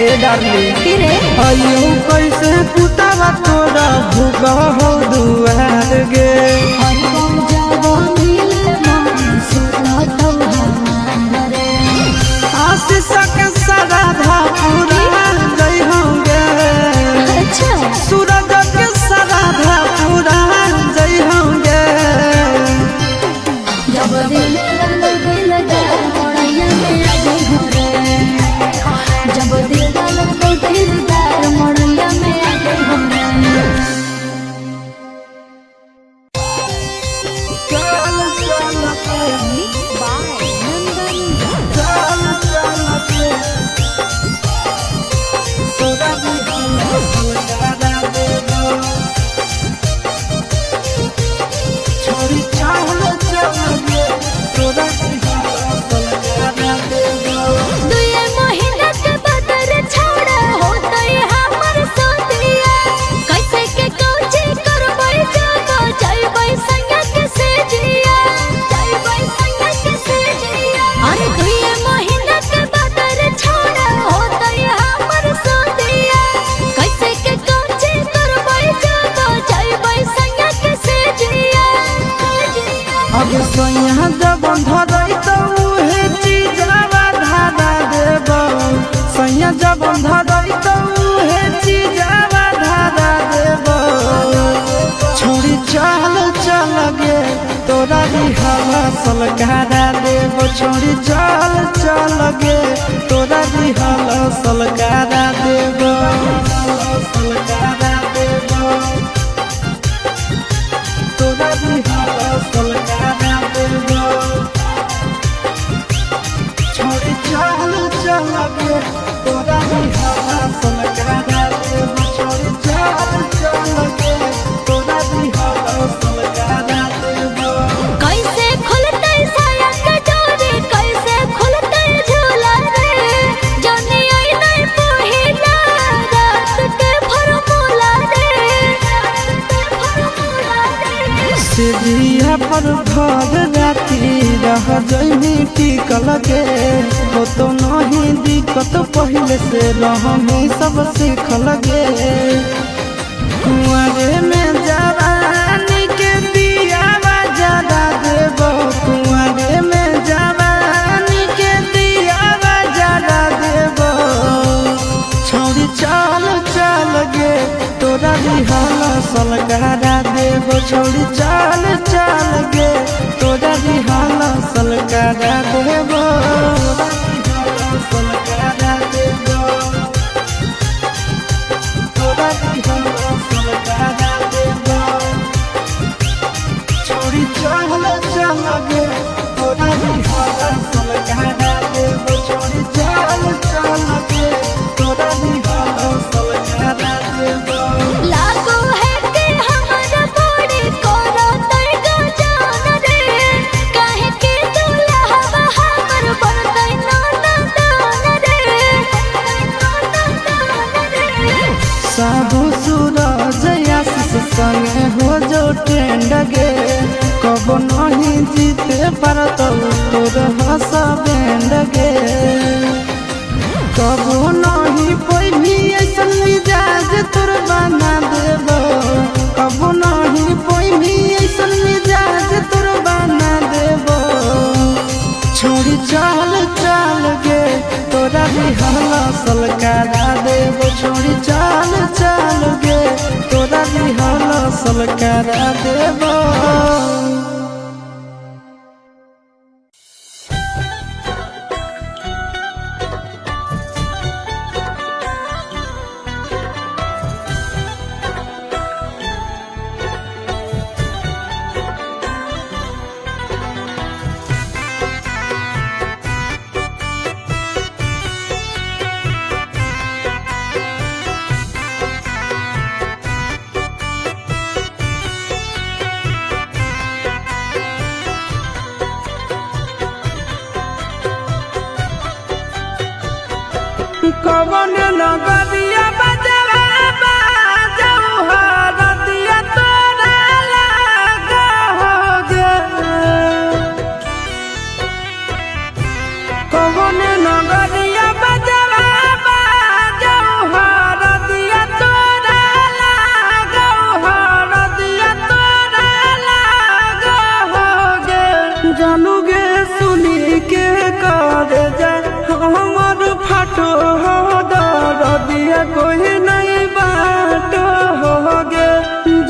ए डार्लिंग रे अइयो कैसे पुतावा तोरा भूख हौ दुआर गे होई बौजा मिले नानी सुततो हमारा रे आशीष के सराधा पूरा जइहो गे अच्छा सूरज के सराधा पूरा जइहो गे जब दिल लगलो दिल दार मोड़िया में आ जइहो रे जब दिल लगलो दिल दार मोड़िया में आ जइहो रे दुए महीना के बदर छोड़ा होतई हमर सोतिया कैसे के कोची करबै जब जइबै संगा के से जिया जइबै संगा के से जिया अरे दुए महीना के बदर छोड़ा होतई हमर सोतिया कैसे के कोची करबै जब जइबै संगा के से जिया अब सोया जब धरैतौ उहे चीजवा धारा देबौ सैया जब धरैतौ उहे चीजवा धारा देबौ छोड़ी चल चल गे तोरा दिहला सलगारा देबौ छोड़ी चल चल गे तोरा दिहला सलगारा देबौ सलगारा देबौ तोरा दिहला सलगारा देबौ छोड़ी चल चल गे तोरा दिहला सलगारा देबौ छोड़ी चल चल गे तोरा दिहला सलगारा देबौ कैसे खुलतै साया के डोरी कैसे खुलतै झूला रे जनी आई नहीं पहिला रात के फॉर्मूला रे से दिया पर भर राती रह जइनी टिकल के हो तो नहीं दिक्कत पहले से रहमी सब सीखल गे कुआरे में जवानी के दिया जरा देबो कुआरे में जवानी के दिया जरा देबो छोड़ी चल चल गे तोरा रिहाल सलगारा देबो छोड़ी चल चल गे तोरा रिहाल सलगारा देबो सलगारा देबो तोरा रिहाल सलगारा देबो छोड़ी चल चल गे तोरा रिहाल सलगारा देबो छोड़ी चल चल गे तोरा रिहाल सलगारा देबो लागो है के हमरा बड़ी कोरा तई गजान रे काहे के दुल्हा हमर बरदै नान रे साबु सूरज आशीष संगे हो जो ट्रेंड गे कब नहीं जीते पारत तोर हंस बैंड गे कब नहीं पैभी ऐसन मिजाज तोर बना देबो कब नहीं पैभी ऐसन मिजाज तोर बना देबो छोड़ी चल चल गे तोरा रिहाल सलगारा देबो छोड़ी चल चल गे तोरा रिहाल सलगारा देबो कवन नगरिया बजरा बाजऊ हरदिया तोरा लागोगे कवन नगरिया बजरा बाजऊ हरदिया तोरा लागोगे हरदिया तोरा लागोगे जानूगे सुनी के कर जा हमर फाटो हो दरदिया कोई नहीं बाटो होगे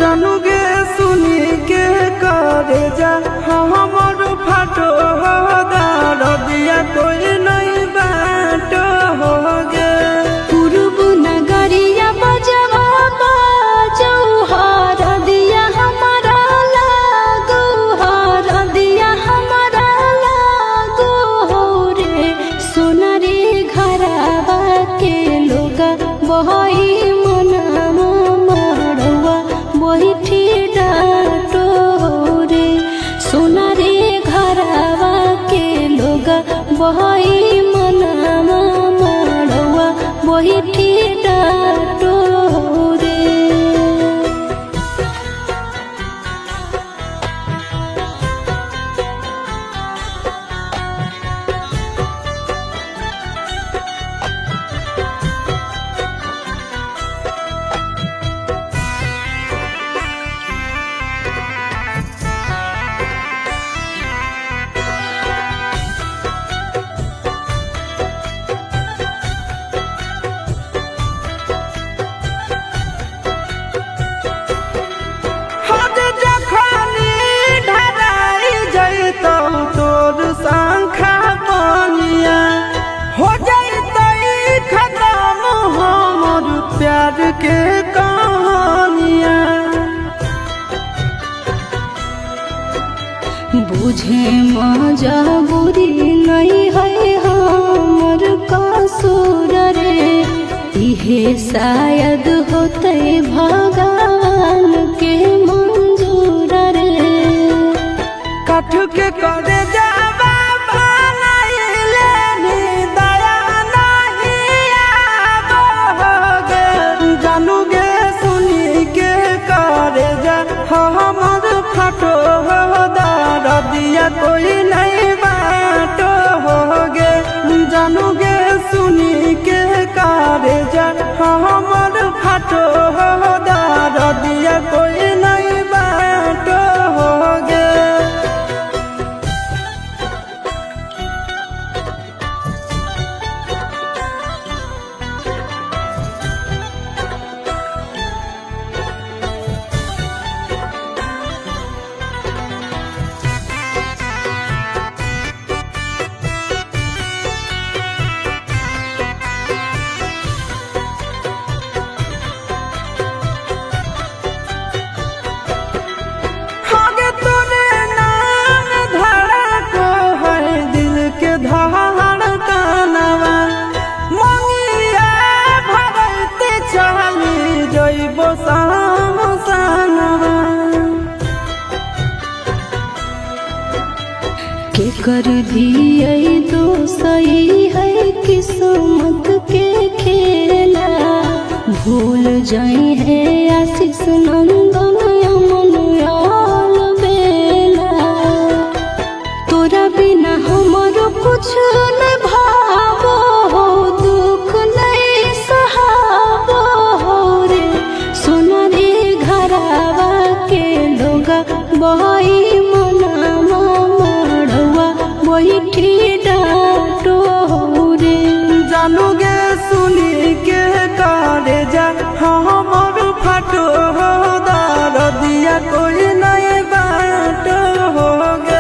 जानूगे सुनी के करे जा हमर फाटो हो दरदिया कोई नहीं बाटो होगे पूर्व नगरिया बजवा बाजौ हरदिया हमरा लागो हरदिया हमरा लागो रे सोनरी घरवा के लोग बहई मनवा मड़वा बैठी डाटो रे सोनरी घरवा के लोग बहई मनवा मड़वा बैठी डाटो रे हद जखनी ढराई जइतौ तोर शंखा बनिया हो जइतै खत्म हमर प्यार के कहानिया बुझे मजबूरी नहीं है हमर कसूर रे इहे शायद होते भगवान के मंजूर रे कठ के करे जावा बनाइले नी दया नहीं आवोगे जानूगे सुनी के करे जा हमर फाटो हो दरदिया कोई नहीं कर दिए तो सही है किस्मत के खेला। भूल जाए है आशीष नंदन अमन याल बेला। तोरा बिना हमारो कुछ न भावो हो, दुख नहीं सहावो हो रे। सोना रे घरावा के लोगा बही मनावा मड़वा बैठी डाटो हो रे। जानूगे सुनी के करे जा हमर फाटो हो दरदिया कोई नहीं बाट हो गे।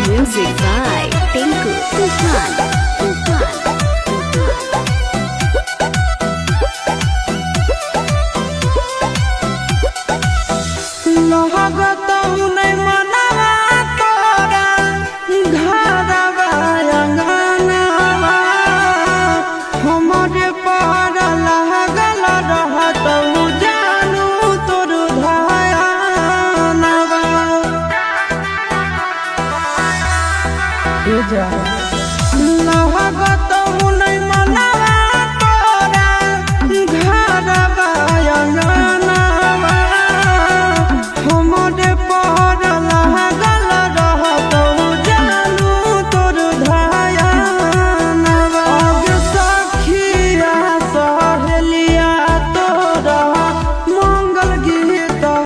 Music by Tinku Tufan. लगत नहीं मनवा तोरा घरवा अंगनवा। हमरे पर लागल रहत जानू तोर धयानवा। ए जा